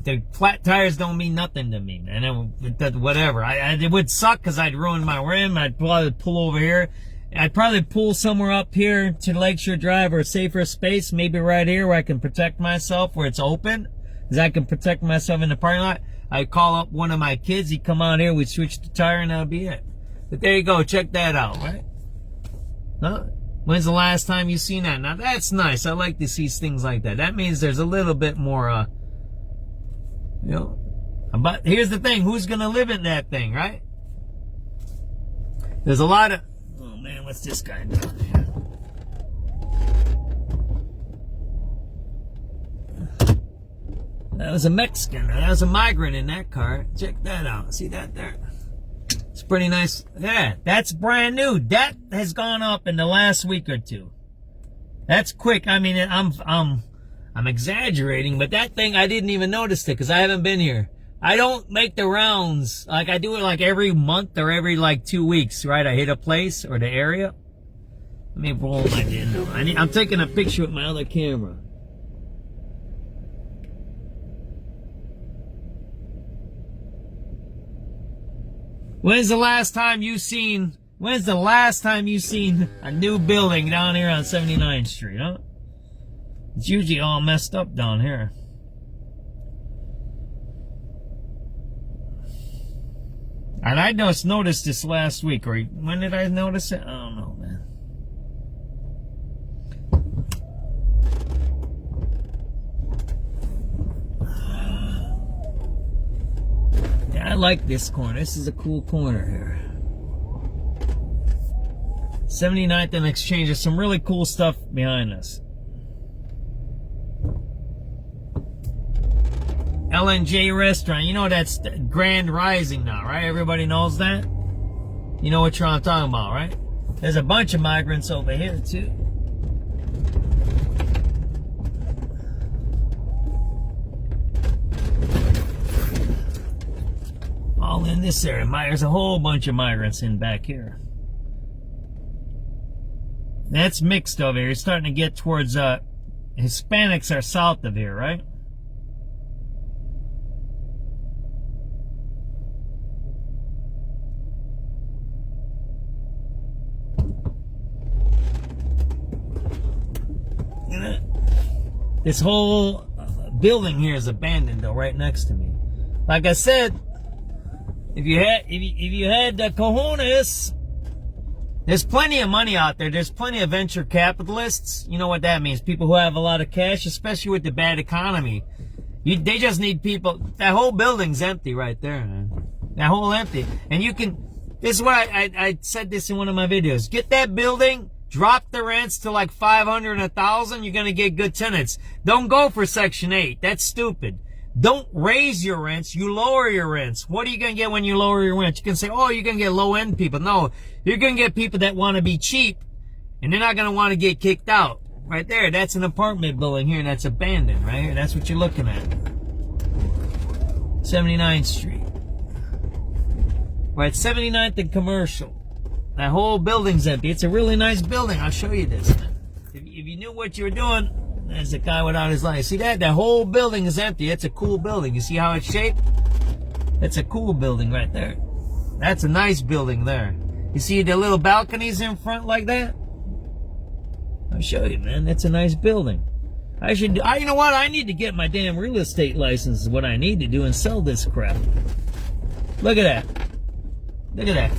The flat tires don't mean nothing to me, man. Whatever. It would suck because I'd ruin my rim. I'd probably pull over here. I'd probably pull somewhere up here to Lakeshore Drive or a safer space, maybe right here where I can protect myself, where it's open, because I can protect myself in the parking lot. I'd call up one of my kids. He'd come out here. We'd switch the tire, and that'll be it. But there you go. Check that out, right? Huh? When's the last time you seen that? Now, that's nice. I like to see things like that. That means there's a little bit more, But here's the thing. Who's going to live in that thing, right? There's a lot of... Oh, man, what's this guy doing here? That was a Mexican. That was a migrant in that car. Check that out. See that there? It's pretty nice. Yeah, that's brand new. That has gone up in the last week or two. That's quick. I mean, I'm exaggerating, but that thing, I didn't even notice it because I haven't been here. I don't make the rounds. Like, I do it like every month or every like 2 weeks, right? I hit a place or the area. Let me roll my window. I'm taking a picture with my other camera. When's the last time you seen a new building down here on 79th Street, huh? It's usually all messed up down here. And I just noticed this last week, or when did I notice it? I don't know, man. I like this corner. This is a cool corner here. 79th and Exchange. There's some really cool stuff behind us. L&J Restaurant. You know that's Grand Rising now, right? Everybody knows that? You know what I'm talking about, right? There's a bunch of migrants over here, too. All in this area. There's a whole bunch of migrants in back here. That's mixed over here. It's starting to get towards, Hispanics are south of here, right? This whole building here is abandoned, though, right next to me. Like I said, if you had the cojones, there's plenty of money out there. There's plenty of venture capitalists. You know what that means? People who have a lot of cash, especially with the bad economy. They just need people. That whole building's empty right there, man. That whole empty. And you can, this is what I said this in one of my videos. Get that building, drop the rents to like 500 and 1,000, you're going to get good tenants. Don't go for Section 8. That's stupid. Don't raise your rents, you lower your rents. What are you going to get when you lower your rents? You can say, oh, you're going to get low-end people. No, you're going to get people that want to be cheap, and they're not going to want to get kicked out. Right there, that's an apartment building here that's abandoned, right here. That's what you're looking at. 79th Street. We're at 79th and Commercial. That whole building's empty. It's a really nice building. I'll show you this, man. If you knew what you were doing, there's a guy without his life. See that? That whole building is empty. It's a cool building. You see how it's shaped? It's a cool building right there. That's a nice building there. You see the little balconies in front like that? I'll show you, man. That's a nice building. You know what? I need to get my damn real estate license is what I need to do and sell this crap. Look at that. Look at that.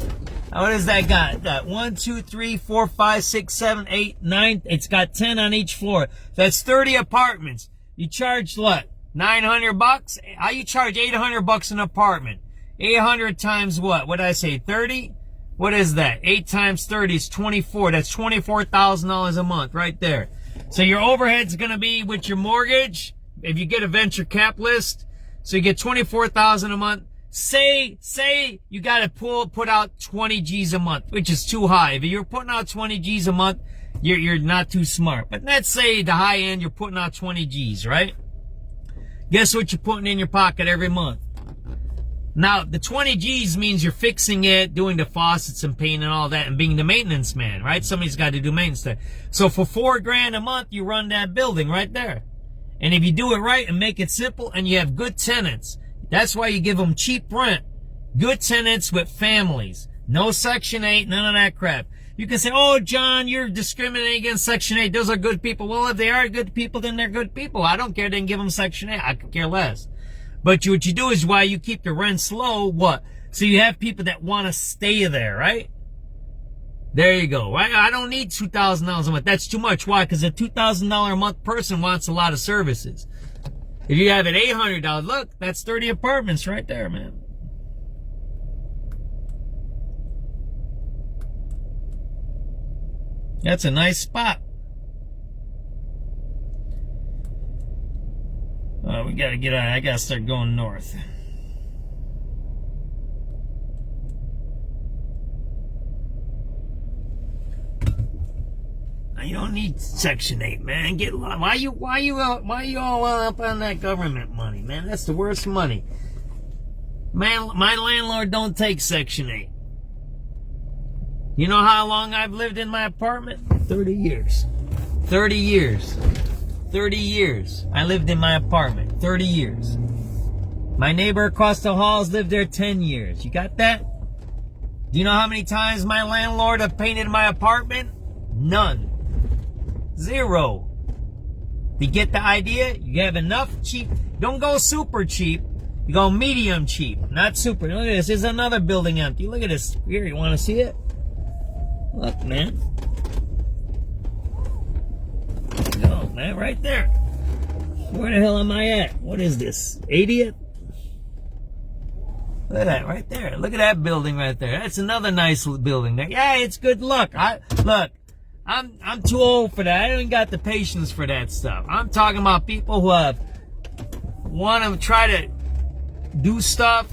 What has that got? 1, 2, 3, 4, 5, 6, 7, 8, 9. It's got 10 on each floor. That's 30 apartments. You charge what? $900? How you charge $800 an apartment? 800 times what? What did I say? 30? What is that? 8 times 30 is 24. That's $24,000 a month right there. So your overhead's going to be with your mortgage, if you get a venture capitalist, so you get $24,000 a month. Say you got to put out 20 G's a month, which is too high. If you're putting out 20 G's a month, You're not too smart. But let's say the high end, you're putting out 20 G's, right? Guess what you're putting in your pocket every month? Now, the 20 G's means you're fixing it, doing the faucets and paint and all that, and being the maintenance man, right? Somebody's got to do maintenance there. So for $4,000 a month, you run that building right there. And if you do it right and make it simple and you have good tenants, that's why you give them cheap rent. Good tenants with families. No Section 8, none of that crap. You can say, oh, John, you're discriminating against Section 8. Those are good people. Well, if they are good people, then they're good people. I don't care. Then give them Section 8. I could care less. But what you do is why you keep the rents low, what? So you have people that want to stay there, right? There you go, right? I don't need $2,000 a month. That's too much. Why? Because a $2,000 a month person wants a lot of services. If you have it $800, look, that's 30 apartments right there, man. That's a nice spot. Oh, we gotta get out. I gotta start going north. You don't need Section 8, man. Why you all up on that government money, man? That's the worst money. Man, my landlord don't take Section 8. You know how long I've lived in my apartment? 30 years. 30 years. 30 years. I lived in my apartment. 30 years. My neighbor across the halls lived there 10 years. You got that? Do you know how many times my landlord have painted my apartment? None. Zero. You get the idea? You have enough cheap. Don't go super cheap. You go medium cheap. Not super. Look at this. There's another building empty. Look at this. Here, you want to see it? Look, man. Go, man. Right there. Where the hell am I at? What is this? 80th? Look at that right there. Look at that building right there. That's another nice building there. Yeah, it's good luck. Look. I'm too old for that. I don't got the patience for that stuff. I'm talking about people who want to try to do stuff,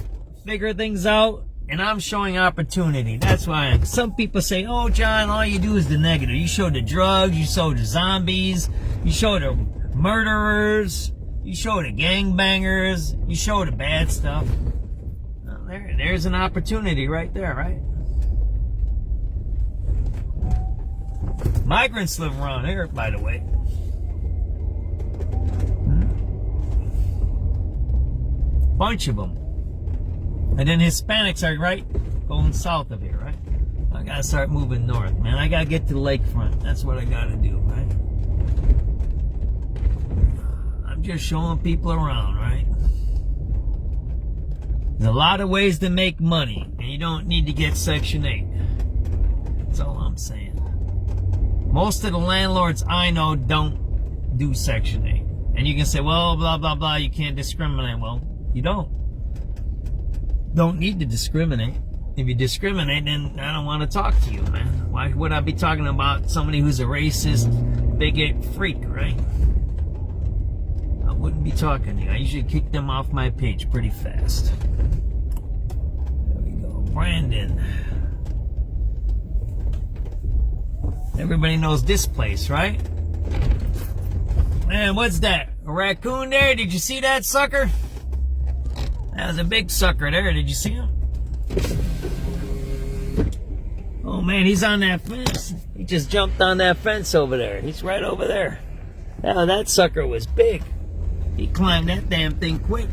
figure things out, and I'm showing opportunity. That's why some people say, oh, John, all you do is the negative. You show the drugs, you show the zombies, you show the murderers, you show the gangbangers, you show the bad stuff. Well, there's an opportunity right there, right? Migrants live around here, by the way. Bunch of them. And then Hispanics are right going south of here, right? I gotta start moving north, man. I gotta get to the lakefront. That's what I gotta do, right? I'm just showing people around, right? There's a lot of ways to make money, and you don't need to get Section 8. That's all I'm saying. Most of the landlords I know don't do Section 8. And you can say, well, blah, blah, blah, you can't discriminate. Well, you don't. Don't need to discriminate. If you discriminate, then I don't want to talk to you, man. Why would I be talking about somebody who's a racist, bigot freak, right? I wouldn't be talking to you. I usually kick them off my page pretty fast. There we go. Brandon. Everybody knows this place, right? Man, what's that? A raccoon there? Did you see that sucker? That was a big sucker there. Did you see him? Oh, man, he's on that fence. He just jumped on that fence over there. He's right over there. Now, that sucker was big. He climbed that damn thing quick.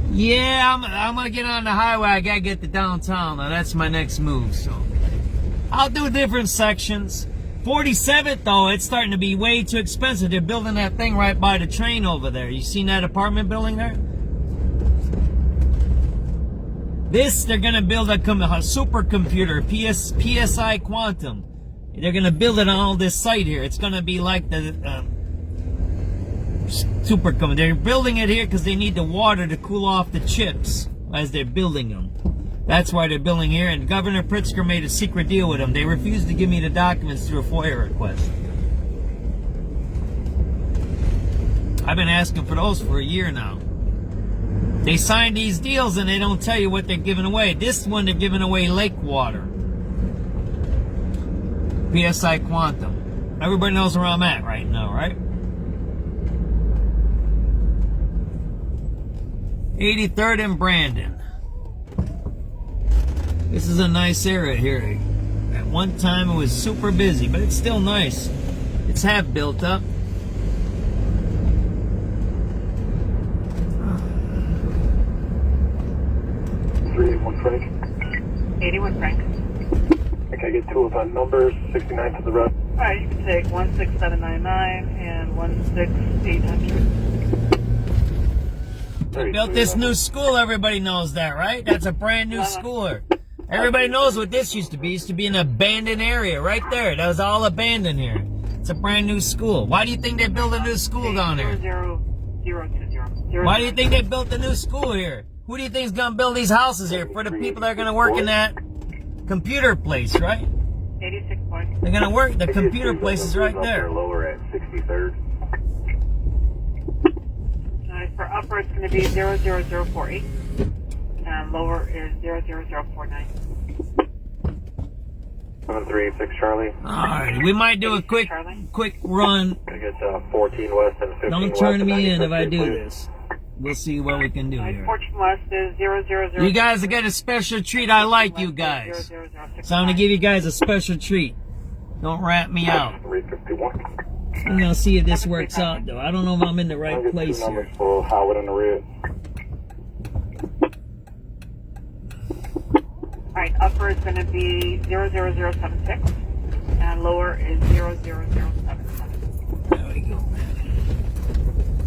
Yeah, I'm gonna get on the highway. I gotta get to downtown. Now that's my next move. So I'll do different sections. 47th though, it's starting to be way too expensive. They're building that thing right by the train over there. You seen that apartment building there? This, they're gonna build a supercomputer, PSI Quantum. They're gonna build it on all this site here. It's gonna be like the supercomputer. They're building it here because they need the water to cool off the chips as they're building them. That's why they're building here. And Governor Pritzker made a secret deal with them. They refused to give me the documents through a FOIA request. I've been asking for those for a year now. They signed these deals and they don't tell you what they're giving away. This one, they're giving away lake water. PSI Quantum. Everybody knows where I'm at right now, right? 83rd and Brandon. This is a nice area here. At one time it was super busy, but it's still nice. It's half built up. Frank. 81 Frank. Can I get two of numbers, 69 to the right? Alright, you can take 16799 and 16800. They built this new school, everybody knows that, right? That's a brand new school. Everybody knows what this used to be. It used to be an abandoned area right there. That was all abandoned here. It's a brand new school. Why do you think they built a new school down there? 00020. Why do you think they built a new school here? Who do you think is going to build these houses here for the people that are going to work in that computer place, right? 86 points. They're going to work. The computer place is right there. Lower at 63rd. For upper, it's going to be 00048. And lower is 00049. 736 Charlie. Alright, we might do a quick run. I get 14 west and 15 Don't west turn and me in 95th if I do please. this. We'll see what we can do here. 14 west is 000. You guys get a special treat. I like you guys. So I'm going to give you guys a special treat. Don't rat me out. 351. I'm going to see if this works out, though. I don't know if I'm in the I'll right get place two numbers here. for Howard and the red. Alright, upper is going to be 00076. And lower is 00077. There we go, man.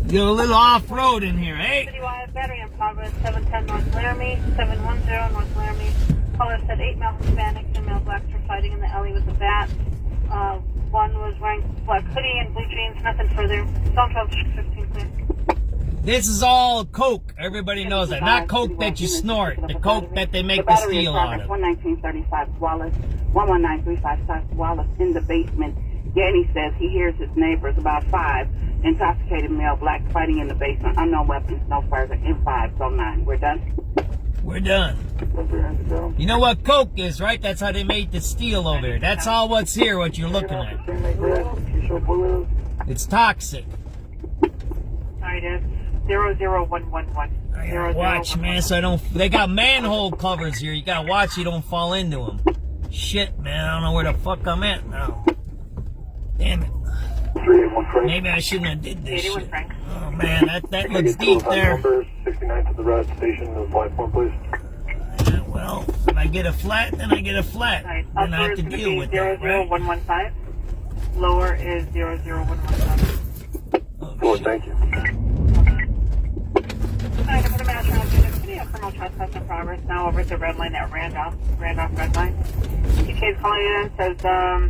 Get a little off-road in here, eh? Citywide battery in progress, 710 North Laramie, 710 North Laramie. Caller said 8 male Hispanics and male blacks were fighting in the alley with the bats. One was wearing black hoodie and blue jeans, nothing further. Zone 12, 15 clear. This is all coke. Everybody knows that. Not coke that you snort. The coke that they make the steel out of. 11935 Wallace, 11935 Wallace in the basement. Yanni says he hears his neighbors, about 5 intoxicated male blacks fighting in the basement. Unknown weapons, no further. M509. We're done? We're done. You know what coke is, right? That's how they made the steel over there. That's all what's here, what you're looking at. It's toxic. Alright, it's 00111. I gotta watch, man, so I don't... They got manhole covers here. You gotta watch you don't fall into them. Shit, man, I don't know where the fuck I'm at now. Damn it. Maybe I shouldn't have did this shit. Oh, man, that looks deep there. Numbers, 69 to the right station, the platform, please. Yeah, well, if I get a flat, then I get a flat. Alright, Then I upper have is to going to deal be with that, right? 00115. Lower is 00117. Oh, thank you. Alright, I'm going to match around to the city of criminal trespass in progress now over at the red line at Randolph red line. TK's calling in, says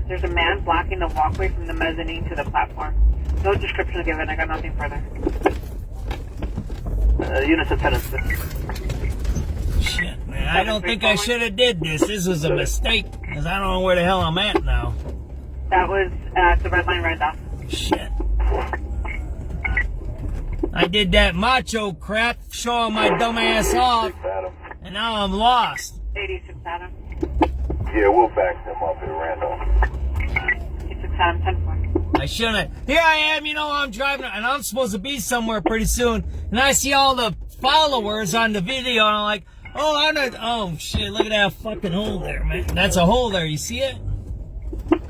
there's a man blocking the walkway from the mezzanine to the platform. No description given, I got nothing further. Units of tenants. Shit, man, I don't think I should have did this. This was a mistake, because I don't know where the hell I'm at now. That was at the red line Randolph. Shit. I did that macho crap, showing my dumb ass off, and now I'm lost. 86 Adam. Yeah, we'll back them up at Randolph. 86 Adam, 10-4. I shouldn't. Here I am, you know, I'm driving, and I'm supposed to be somewhere pretty soon, and I see all the followers on the video, and I'm like, oh shit, look at that fucking hole there, man. That's a hole there, you see it?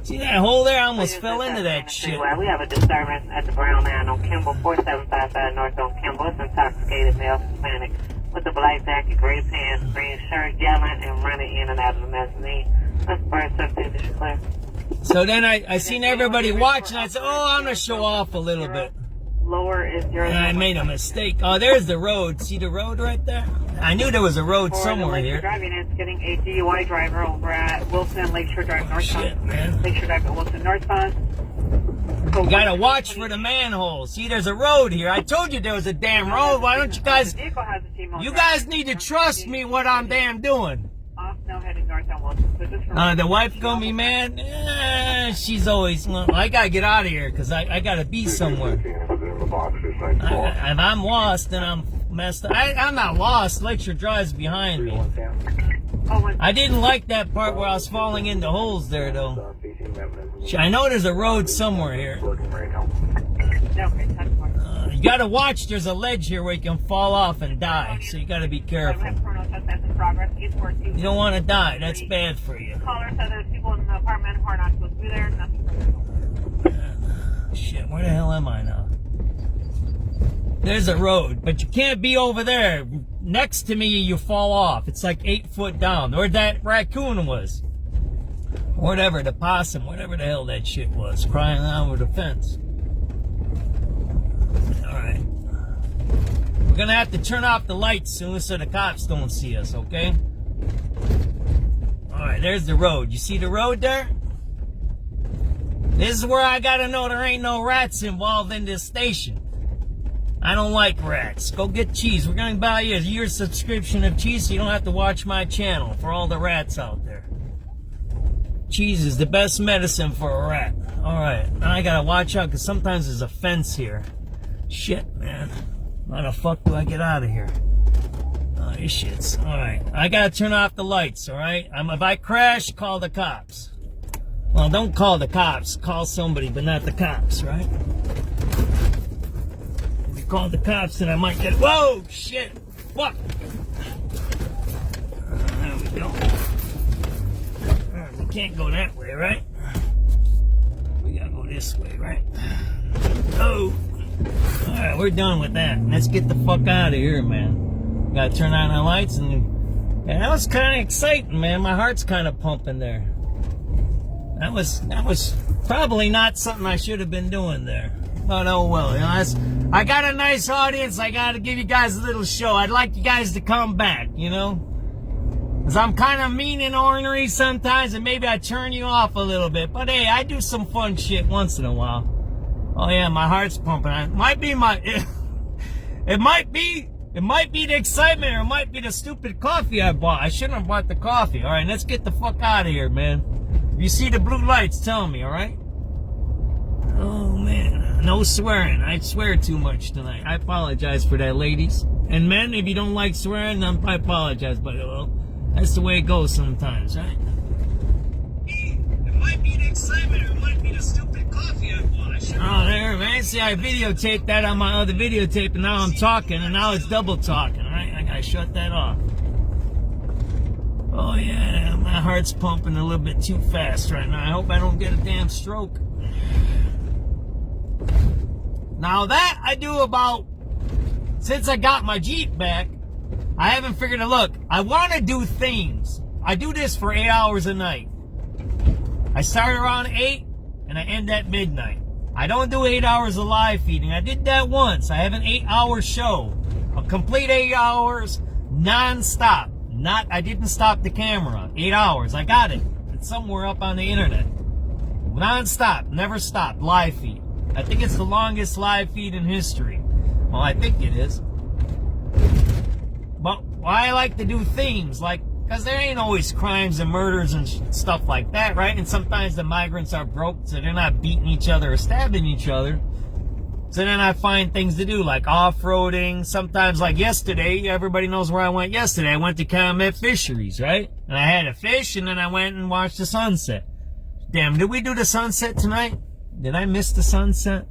See that hole there? I almost fell into that shit. We have a disturbance at the Brown Line on Kimball, 4755 North on Kimball. It's intoxicated male Hispanic with a black jacket, gray pants, green shirt, yelling and running in and out of the mezzanine. Let's burn something to clear. So then I seen everybody watching. I said, oh, I'm going to show off a little bit. Lower is 0. And I made a mistake. Oh, there's the road. See the road right there? I knew there was a road somewhere here. Driving, it's getting a DUI driver over at Wilson and Lakeshore Drive northbound. Shit, man. Lakeshore Drive at Wilson northbound. You gotta watch for the manhole. See, there's a road here. I told you there was a damn road. Why don't you guys... You guys need to trust me what I'm damn doing. Off now heading north on Wilson. The wife gonna be mad? She's always... Well, I gotta get out of here because I gotta be somewhere. If I'm lost, then I'm messed up. I'm not lost. Lakeshore Drive's behind me. I didn't like that part where I was falling into holes there, though. I know there's a road somewhere here. Okay, that's fine. You gotta watch, there's a ledge here where you can fall off and die, so you gotta be careful. You don't want to die, that's bad for you. Caller said there's people in the apartment who are not supposed to be there. Nothing further. Shit, where the hell am I now? There's a road, but you can't be over there. Next to me, you fall off. It's like 8 foot down. Where that raccoon was. Whatever, the possum, whatever the hell that shit was, crying over the fence. Alright. We're gonna have to turn off the lights soon so the cops don't see us, okay? Alright, there's the road. You see the road there? This is where I gotta know there ain't no rats involved in this station. I don't like rats. Go get cheese. We're gonna buy you a year subscription of cheese so you don't have to watch my channel for all the rats out there. Cheese is the best medicine for a rat. Alright, now I gotta watch out because sometimes there's a fence here. Shit, man. How the fuck do I get out of here? Oh, this shit's... Alright, I gotta turn off the lights, alright? If I crash, call the cops. Well, don't call the cops. Call somebody, but not the cops, right? If you call the cops, then I might get... Whoa! Shit! Fuck! There we go. We can't go that way, right? We gotta go this way, right? Oh! Alright, we're done with that. Let's get the fuck out of here, man. Gotta turn on the lights and that was kind of exciting, man. My heart's kind of pumping there. That was probably not something I should have been doing there. But oh well, you know, I got a nice audience. I gotta give you guys a little show. I'd like you guys to come back, you know? Because I'm kind of mean and ornery sometimes, and maybe I turn you off a little bit. But hey, I do some fun shit once in a while. Oh yeah, my heart's pumping. It might be my... It might be the excitement, or it might be the stupid coffee I bought. I shouldn't have bought the coffee. Alright, let's get the fuck out of here, man. If you see the blue lights, tell me, alright? Oh, man. No swearing. I swear too much tonight. I apologize for that, ladies. And men, if you don't like swearing, I apologize. But, well, that's the way it goes sometimes, right? It might be the excitement, or it might be the stupid coffee I bought. Oh, there, man. See, I videotaped that on my other videotape, and now I'm talking, and now it's double talking, alright? I gotta shut that off. Oh, yeah, my heart's pumping a little bit too fast right now. I hope I don't get a damn stroke. Now that I do about, since I got my Jeep back, I haven't figured it. Look, I want to do themes. I do this for 8 hours a night. I start around 8, and I end at midnight. I don't do 8 hours of live feeding. I did that once. I have an 8-hour show. A complete 8 hours, non-stop. I didn't stop the camera. 8 hours. I got it. It's somewhere up on the internet. Non-stop. Never stopped. Live feed. I think it's the longest live feed in history. Well, I think it is. But why I like to do themes, like, because there ain't always crimes and murders and stuff like that, right? And sometimes the migrants are broke, so they're not beating each other or stabbing each other. So then I find things to do, like off-roading. Sometimes, like yesterday, everybody knows where I went yesterday. I went to Calumet Fisheries, right? And I had a fish, and then I went and watched the sunset. Damn, did we do the sunset tonight? Did I miss the sunset?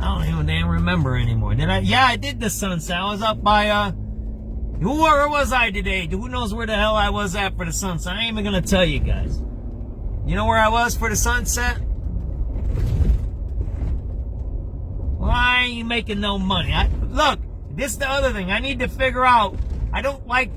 I don't even damn remember anymore. Did I? Yeah, I did the sunset. I was up by, where was I today? Who knows where the hell I was at for the sunset? I ain't even gonna tell you guys. You know where I was for the sunset? Why ain't you making no money? Look, this is the other thing. I need to figure out. I don't know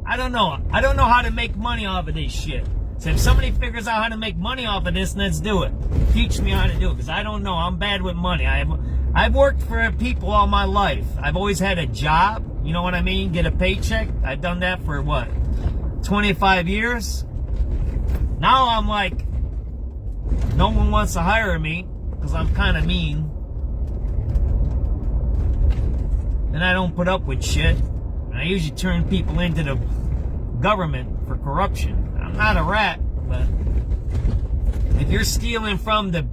how to make money off of this shit. So if somebody figures out how to make money off of this, let's do it. Teach me how to do it, because I don't know. I'm bad with money. I've worked for people all my life. I've always had a job. You know what I mean? Get a paycheck. I've done that for, what, 25 years? Now I'm like, no one wants to hire me because I'm kind of mean. And I don't put up with shit. And I usually turn people into the government for corruption. I'm not a rat, but if you're stealing from the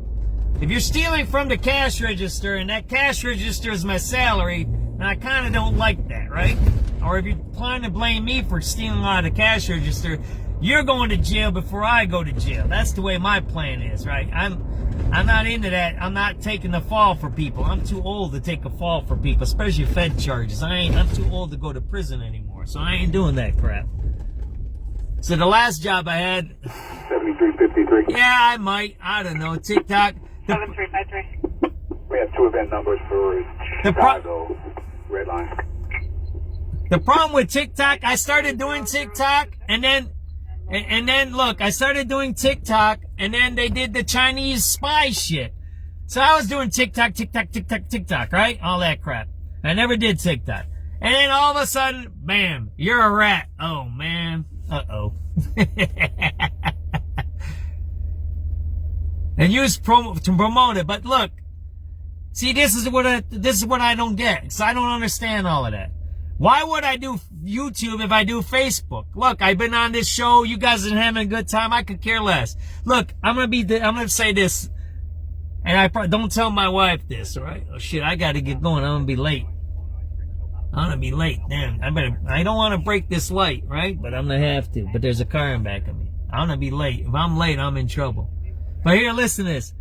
cash register, and that cash register is my salary, and I kind of don't like that, right? Or if you're trying to blame me for stealing out of the cash register, You're going to jail before I go to jail. That's the way my plan is, right? I'm not into that. I'm not taking the fall for people. I'm too old to take a fall for people, especially Fed charges. I'm too old to go to prison anymore, so I ain't doing that crap. So the last job I had... 7353. Yeah, I might. I don't know. TikTok. 7353. We have 2 event numbers for Chicago. Red line. The problem with TikTok, I started doing TikTok, and then look, I started doing TikTok, and then they did the Chinese spy shit. So I was doing TikTok, right? All that crap. I never did TikTok. And then all of a sudden, bam, you're a rat. Oh, man. Uh-oh. And use to promote it. But look, see, this is what I don't get. Because I don't understand all of that. Why would I do YouTube if I do Facebook? Look, I've been on this show. You guys are having a good time. I could care less. Look, I'm gonna say this, and I don't tell my wife this. All right? Oh shit, I got to get going. I'm gonna be late. Damn, I don't want to break this light, right? But I'm gonna have to. But there's a car in back of me. I'm gonna be late. If I'm late, I'm in trouble. But here, listen to this.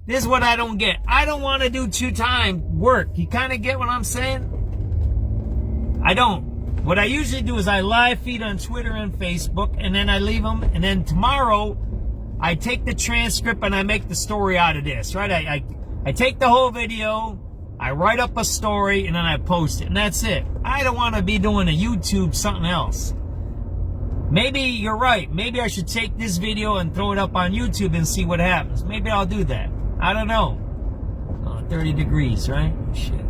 This is what I don't get. I don't want to do 2-time work. You kind of get what I'm saying? I don't. What I usually do is I live feed on Twitter and Facebook, and then I leave them, and then tomorrow I take the transcript and I make the story out of this, right? I take the whole video, I write up a story, and then I post it, and that's it. I don't want to be doing a YouTube something else. Maybe you're right. Maybe I should take this video and throw it up on YouTube and see what happens. Maybe I'll do that. I don't know. Oh, 30 degrees, right? Shit.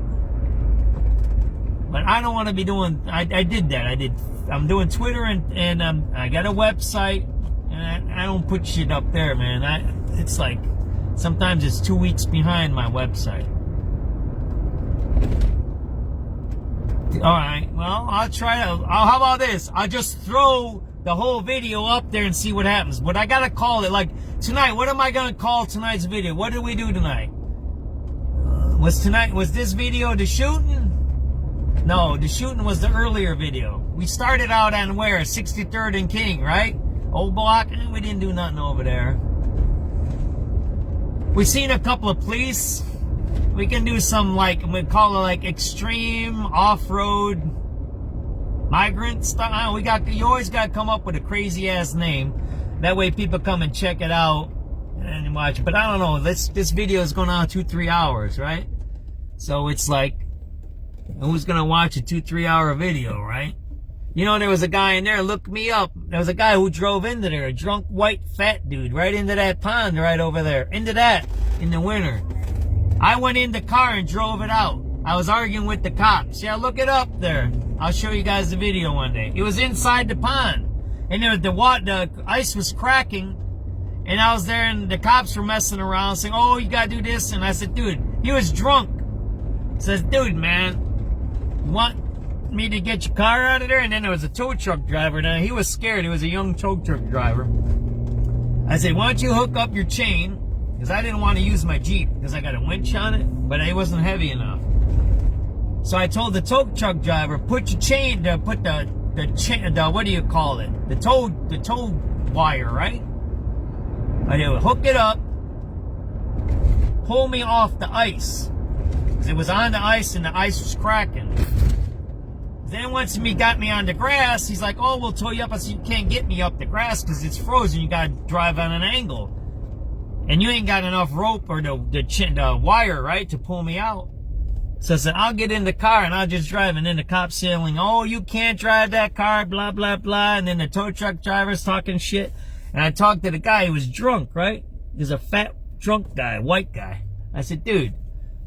But I don't want to be doing, I did that. I'm doing Twitter and I got a website, and I don't put shit up there, man. It's like, sometimes it's 2 weeks behind my website. Alright, well, I'll try to, how about this? I'll just throw the whole video up there and see what happens. But I gotta call it, like, tonight, what am I gonna call tonight's video? What did we do tonight? Was this video the shooting? No, the shooting was the earlier video. We started out on where? 63rd and King, right? Old block? We didn't do nothing over there. We seen a couple of police. We can do some, like, we call it like extreme off-road migrant stuff. You always got to come up with a crazy ass name. That way people come and check it out and watch it. But I don't know. This video is going on 2-3 hours, right? So it's like, who's gonna watch a 2-3 hour video, right? You know, there was a guy in there, look me up. There was a guy who drove into there, a drunk, white, fat dude, right into that pond right over there. Into that, in the winter. I went in the car and drove it out. I was arguing with the cops. Yeah, look it up there. I'll show you guys the video one day. It was inside the pond. And there was the ice was cracking. And I was there, and the cops were messing around, saying, oh, you gotta do this. And I said, dude, he was drunk. Says, dude, man, you want me to get your car out of there? And then there was a tow truck driver. Now, he was scared. He was a young tow truck driver. I said, why don't you hook up your chain? Because I didn't want to use my Jeep because I got a winch on it, but it wasn't heavy enough. So I told the tow truck driver, put your chain, put the chain, what do you call it? The tow wire, right? I would hook it up, pull me off the ice. It was on the ice and the ice was cracking. Then once he got me on the grass, he's like, oh, we'll tow you up. I said, you can't get me up the grass because it's frozen. You got to drive on an angle. And you ain't got enough rope or the wire, right, to pull me out. So I said, I'll get in the car and I'll just drive. And then the cop's yelling, oh, you can't drive that car, blah, blah, blah. And then the tow truck driver's talking shit. And I talked to the guy who was drunk, right? There's a fat, drunk guy, white guy. I said, dude,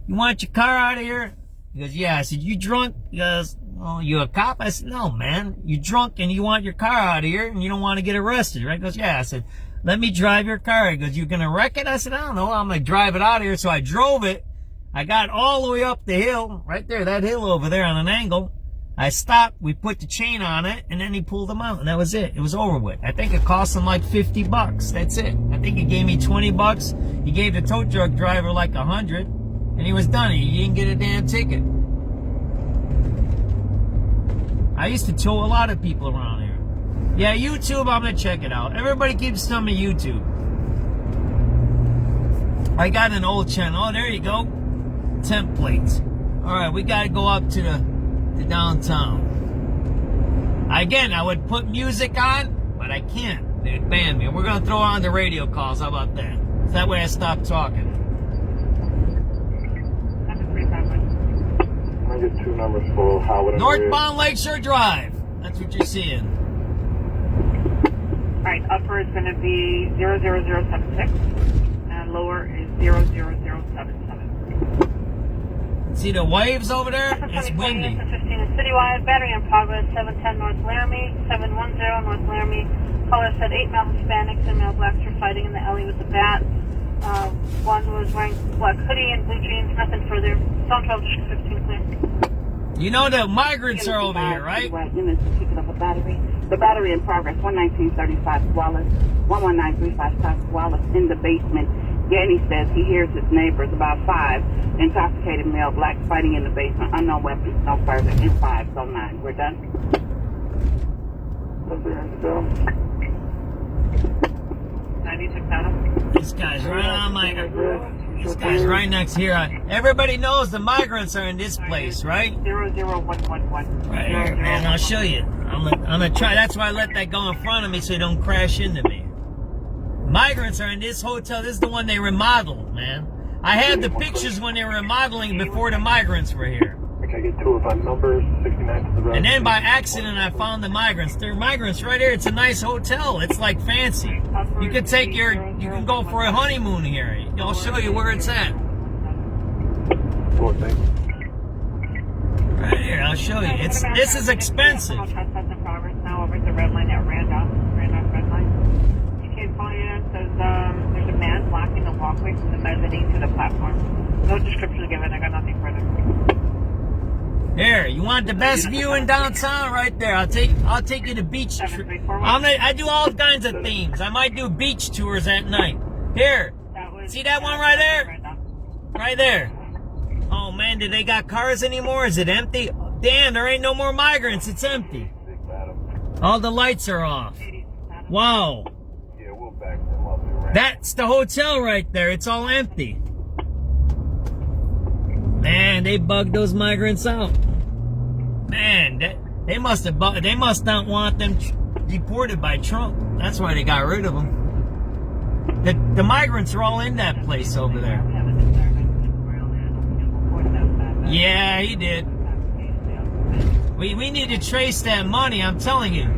you want your car out of here? He goes, yeah. I said, you drunk? He goes, oh, you a cop? I said, no, man. You drunk and you want your car out of here and you don't want to get arrested, right? He goes, yeah. I said, let me drive your car. He goes, you going to wreck it? I said, I don't know. I'm going to drive it out of here. So I drove it. I got all the way up the hill, right there, that hill over there on an angle. I stopped. We put the chain on it, and then he pulled them out, and that was it. It was over with. I think it cost him like $50. That's it. I think he gave me $20. He gave the tow truck driver like $100, and he was done. He didn't get a damn ticket. I used to tow a lot of people around here. Yeah, YouTube, I'm gonna check it out. Everybody keeps telling me YouTube. I got an old channel. Oh, there you go. Templates. Alright, we gotta go up to the downtown. Again, I would put music on, but I can't. They'd ban me. We're gonna throw on the radio calls. How about that? So that way I stop talking. I get 2 numbers for Howard. Northbound Lakeshore Drive. That's what you're seeing. Alright, upper is going to be 00076, and lower is 00077. See the waves over there? It's windy. 15 is citywide, battery in progress, 710 North Laramie, 710 North Laramie. Caller said 8 male Hispanics and male blacks were fighting in the alley with the bats. One was wearing black hoodie and blue jeans, nothing further. Zone 12, District 15 clear. You know the migrants are over here, right? Units picking up a battery. The battery in progress, 11935 Wallace, 11935 Wallace in the basement. Yanni says he hears his neighbors, about 5 intoxicated male blacks fighting in the basement. Unknown weapons, no further. In 5, zone 9. We're done. This guy's right on my... This guy's right next here. Everybody knows the migrants are in this place, right? 00111. Right here, man. I'll show you. I'm gonna try. That's why I let that go in front of me so you don't crash into me. Migrants are in this hotel. This is the one they remodeled, man. I had the pictures when they were remodeling before the migrants were here. Can I get 2 of our numbers? 69 to the right. And then by accident, I found the migrants. They're migrants right here. It's a nice hotel. It's like fancy. You could take you can go for a honeymoon here. I'll show you where it's at. Right here, I'll show you. This is expensive. Now over at the red line at Randolph red line. TK calling in says there's a man blocking the walkway from the mezzanine to the platform. No description given. I got nothing further. Here, you want the best view in downtown? Right there. I'll take you to beach. I do all kinds of themes. I might do beach tours at night. Here, see that one right there? Right there. Oh man, do they got cars anymore? Is it empty? Damn, there ain't no more migrants. It's empty. All the lights are off. Wow. Yeah, we'll back them up. That's the hotel right there. It's all empty. Man, they bugged those migrants out. Man, they must not want them deported by Trump. That's why they got rid of them. The migrants are all in that place over there. Yeah, he did. We need to trace that money, I'm telling you.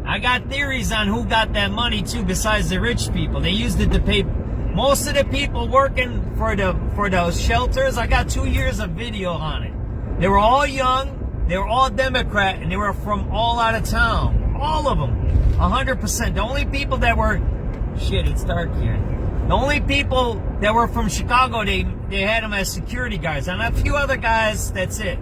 I got theories on who got that money too besides the rich people. They used it to pay most of the people working for those shelters. I got 2 years of video on it. They were all young, they were all Democrat, and they were from all out of town. All of them. 100%. The only people that were... Shit, it's dark here. The only people that were from Chicago, they had them as security guards. And a few other guys, that's it.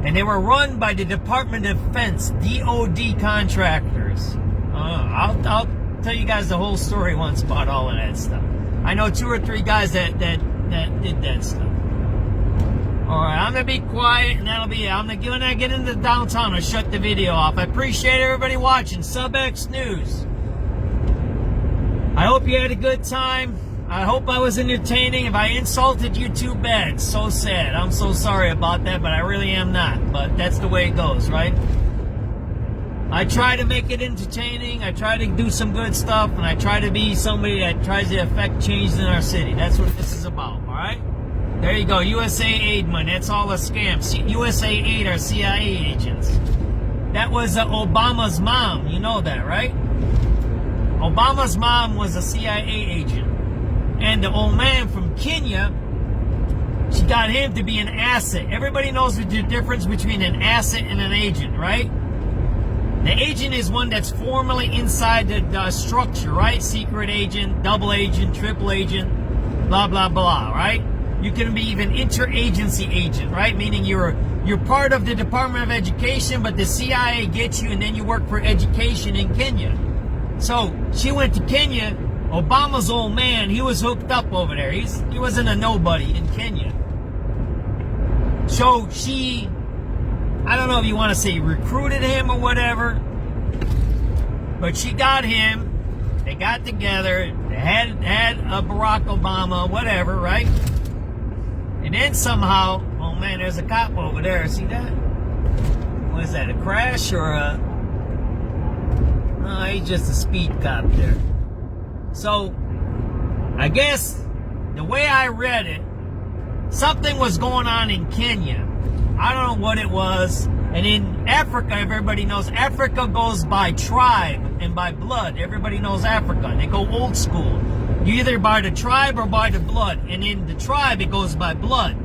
And they were run by the Department of Defense, DOD contractors. I'll tell you guys the whole story once about all of that stuff. I know 2 or 3 guys that did that stuff. Alright, I'm going to be quiet, and that'll be it. When I get into downtown, I'll shut the video off. I appreciate everybody watching. SubX.News. I hope you had a good time. I hope I was entertaining. If I insulted you, too bad. So sad. I'm so sorry about that, but I really am not. But that's the way it goes, right? I try to make it entertaining. I try to do some good stuff, and I try to be somebody that tries to affect change in our city. That's what this is about, all right? There you go. USA Aid money. That's all a scam. USA Aid are CIA agents. That was Obama's mom. You know that, right? Obama's mom was a CIA agent. And the old man from Kenya, she got him to be an asset. Everybody knows the difference between an asset and an agent, right? The agent is one that's formally inside the structure, right? Secret agent, double agent, triple agent, blah, blah, blah, right? You can be even interagency agent, right? Meaning you're part of the Department of Education, but the CIA gets you and then you work for education in Kenya. So she went to Kenya. Obama's old man, he was hooked up over there. He wasn't a nobody in Kenya. So she, I don't know if you want to say recruited him or whatever. But she got him. They got together. They had a Barack Obama, whatever, right? And then somehow, oh man, there's a cop over there. See that? What is that, a crash or a... No, he's just a speed cop there. So, I guess, the way I read it, something was going on in Kenya. I don't know what it was. And in Africa, everybody knows Africa goes by tribe and by blood. Everybody knows Africa. They go old school. You either by the tribe or by the blood. And in the tribe, it goes by blood.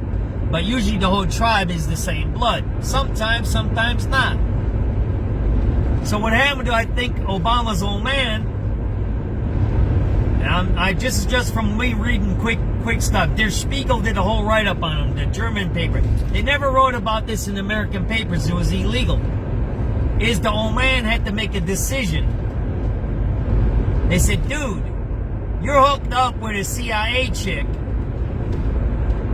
But usually the whole tribe is the same blood. Sometimes, sometimes not. So what happened to, I think, Obama's old man, and I just from me reading quick stuff. Der Spiegel did a whole write-up on him, the German paper. They never wrote about this in American papers. It was illegal. Is the old man had to make a decision. They said, dude, you're hooked up with a CIA chick.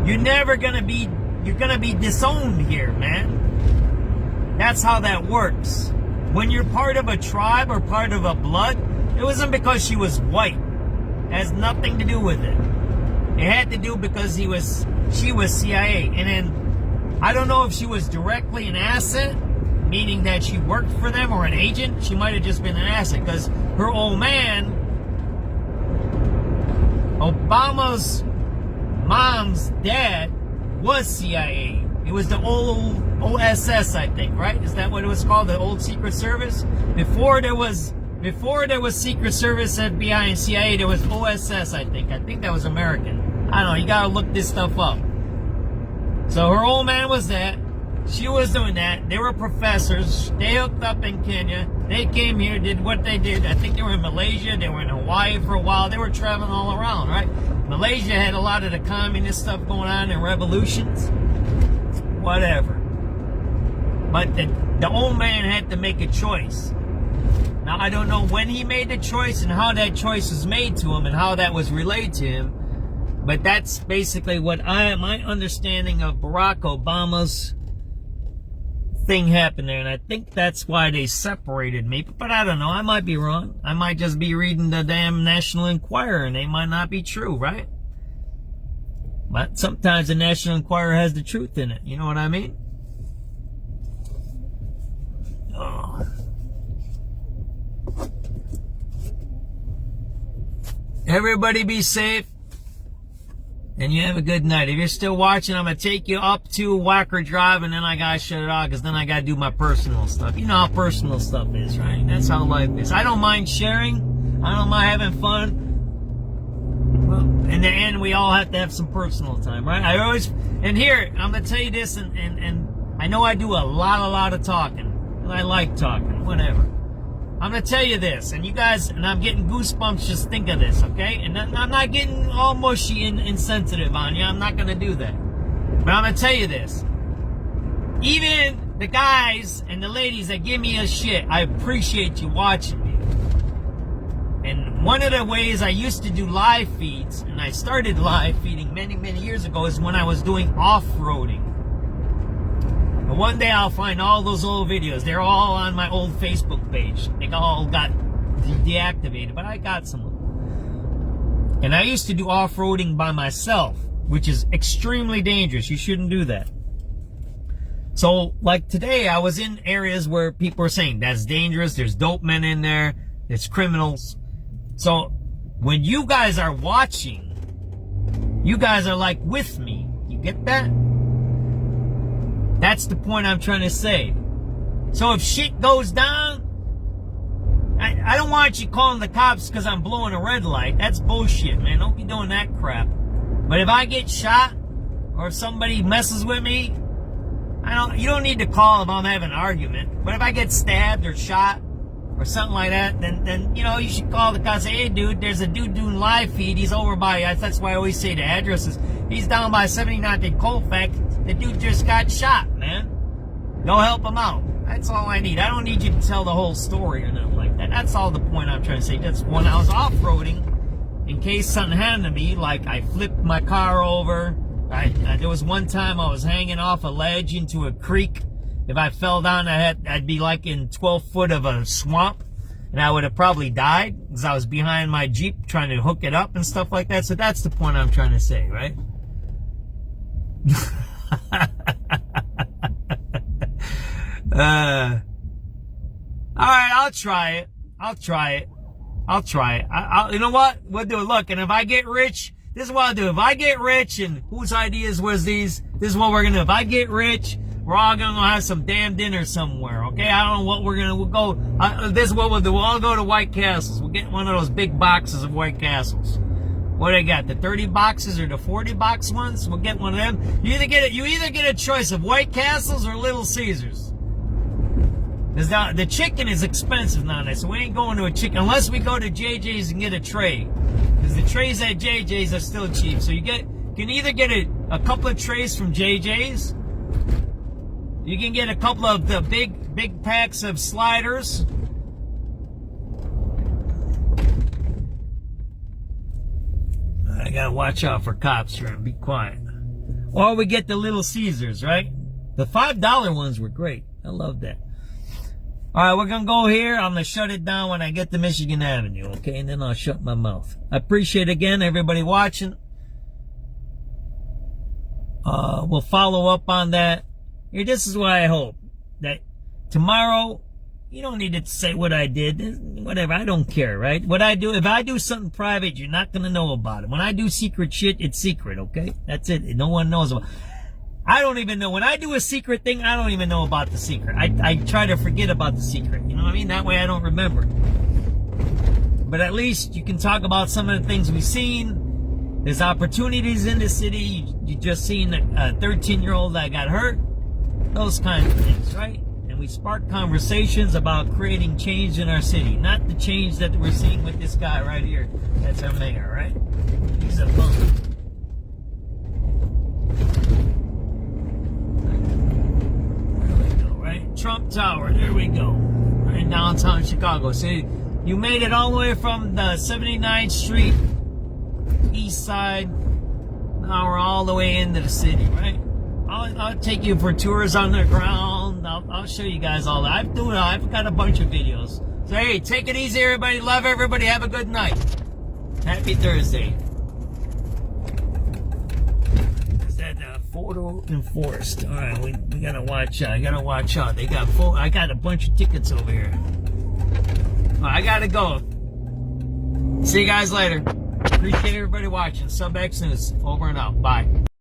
You're gonna be disowned here, man. That's how that works. When you're part of a tribe or part of a blood, it wasn't because she was white. It has nothing to do with it. It had to do because she was CIA. And then, I don't know if she was directly an asset, meaning that she worked for them, or an agent. She might have just been an asset, because her old man, Obama's mom's dad, was CIA. It was the old OSS, I think, right? Is that what it was called? The old Secret Service? Before there was Secret Service, FBI, and CIA, there was OSS, I think. I think that was American. I don't know. You gotta look this stuff up. So her old man was that. She was doing that. They were professors. They hooked up in Kenya. They came here, did what they did. I think they were in Malaysia. They were in Hawaii for a while. They were traveling all around, right? Malaysia had a lot of the communist stuff going on and revolutions. Whatever. But the old man had to make a choice. Now, I don't know when he made the choice and how that choice was made to him and how that was relayed to him. But that's basically what my understanding of Barack Obama's thing happened there. And I think that's why they separated me. But I don't know. I might be wrong. I might just be reading the damn National Enquirer and they might not be true, right? But sometimes the National Enquirer has the truth in it. You know what I mean? Oh. Everybody be safe. And you have a good night. If you're still watching, I'm going to take you up to Wacker Drive and then I got to shut it off because then I got to do my personal stuff. You know how personal stuff is, right? That's how life is. I don't mind sharing. I don't mind having fun. Well, in the end, we all have to have some personal time, right? And here, I'm going to tell you this, and I know I do a lot of talking. And I like talking, whatever. I'm going to tell you this, and you guys, and I'm getting goosebumps just think of this, okay? And I'm not getting all mushy and insensitive on you. I'm not going to do that. But I'm going to tell you this. Even the guys and the ladies that give me a shit, I appreciate you watching me. And one of the ways I used to do live feeds, and I started live feeding many years ago, is when I was doing off-roading. And one day I'll find all those old videos. They're all on my old Facebook page. They all got deactivated, but I got some of them. And I used to do off-roading by myself, which is extremely dangerous. You shouldn't do that. So, like today, I was in areas where people are saying, that's dangerous, there's dope men in there, there's criminals. So, when you guys are watching, you guys are like with me. You get that? That's the point I'm trying to say. So if shit goes down, I don't want you calling the cops because I'm blowing a red light. That's bullshit, man. Don't be doing that crap. But if I get shot, or if somebody messes with me, you don't need to call if I'm having an argument. But if I get stabbed or shot, or something like that, then you know, you should call the cops and say, hey dude, there's a dude doing live feed, he's over by, that's why I always say the addresses, he's down by 79th and Colfax, the dude just got shot, man. Go help him out. That's all I need. I don't need you to tell the whole story or nothing like that. That's all the point I'm trying to say. That's when I was off-roading, in case something happened to me, like I flipped my car over, there was one time I was hanging off a ledge into a creek. If I fell down, I'd be like in 12 foot of a swamp. and I would have probably died because I was behind my Jeep trying to hook it up and stuff like that. So that's the point I'm trying to say, right? All right, I'll try it. You know what? We'll do it. Look, and if I get rich, this is what I'll do. If I get rich, and whose ideas was these? This is what we're going to do. If I get rich, we're all going to have some damn dinner somewhere, okay? I don't know what we're going to, we'll go, this is what we'll do. We'll all go to White Castles. We'll get one of those big boxes of White Castles. What they got, the 30 boxes or the 40 box ones? We'll get one of them. You either get a choice of White Castles or Little Caesars. The chicken is expensive nowadays, so we ain't going to a chicken unless we go to JJ's and get a tray. Because the trays at JJ's are still cheap. So you can either get a couple of trays from JJ's. You can get a couple of the big packs of sliders. I gotta watch out for cops here and be quiet. Or we get the Little Caesars, right? The $5 ones were great. I love that. All right, we're going to go here. I'm going to shut it down when I get to Michigan Avenue, okay? And then I'll shut my mouth. I appreciate, again, everybody watching. We'll follow up on that. Here, this is what I hope. That tomorrow, you don't need to say what I did. Whatever, I don't care, right? What I do, if I do something private, you're not going to know about it. When I do secret shit, it's secret, okay? That's it. No one knows about it. I don't even know. When I do a secret thing, I don't even know about the secret. I try to forget about the secret. You know what I mean? That way I don't remember. But at least you can talk about some of the things we've seen. There's opportunities in the city. You just seen a 13-year-old that got hurt. Those kind of things, right? And we spark conversations about creating change in our city. Not the change that we're seeing with this guy right here. That's our mayor, right? He's a bum. Trump Tower, there we go. We're in downtown Chicago. See, you made it all the way from the 79th Street east side. Now we're all the way into the city, right? I'll take you for tours on the ground. I'll show you guys all that. I've got a bunch of videos. So hey, take it easy, everybody. Love everybody. Have a good night. Happy Thursday. Photo enforced. All right, we gotta watch out. I gotta watch out. They got I got a bunch of tickets over here. All right, I gotta go. See you guys later. Appreciate everybody watching. SubX.News over and out. Bye.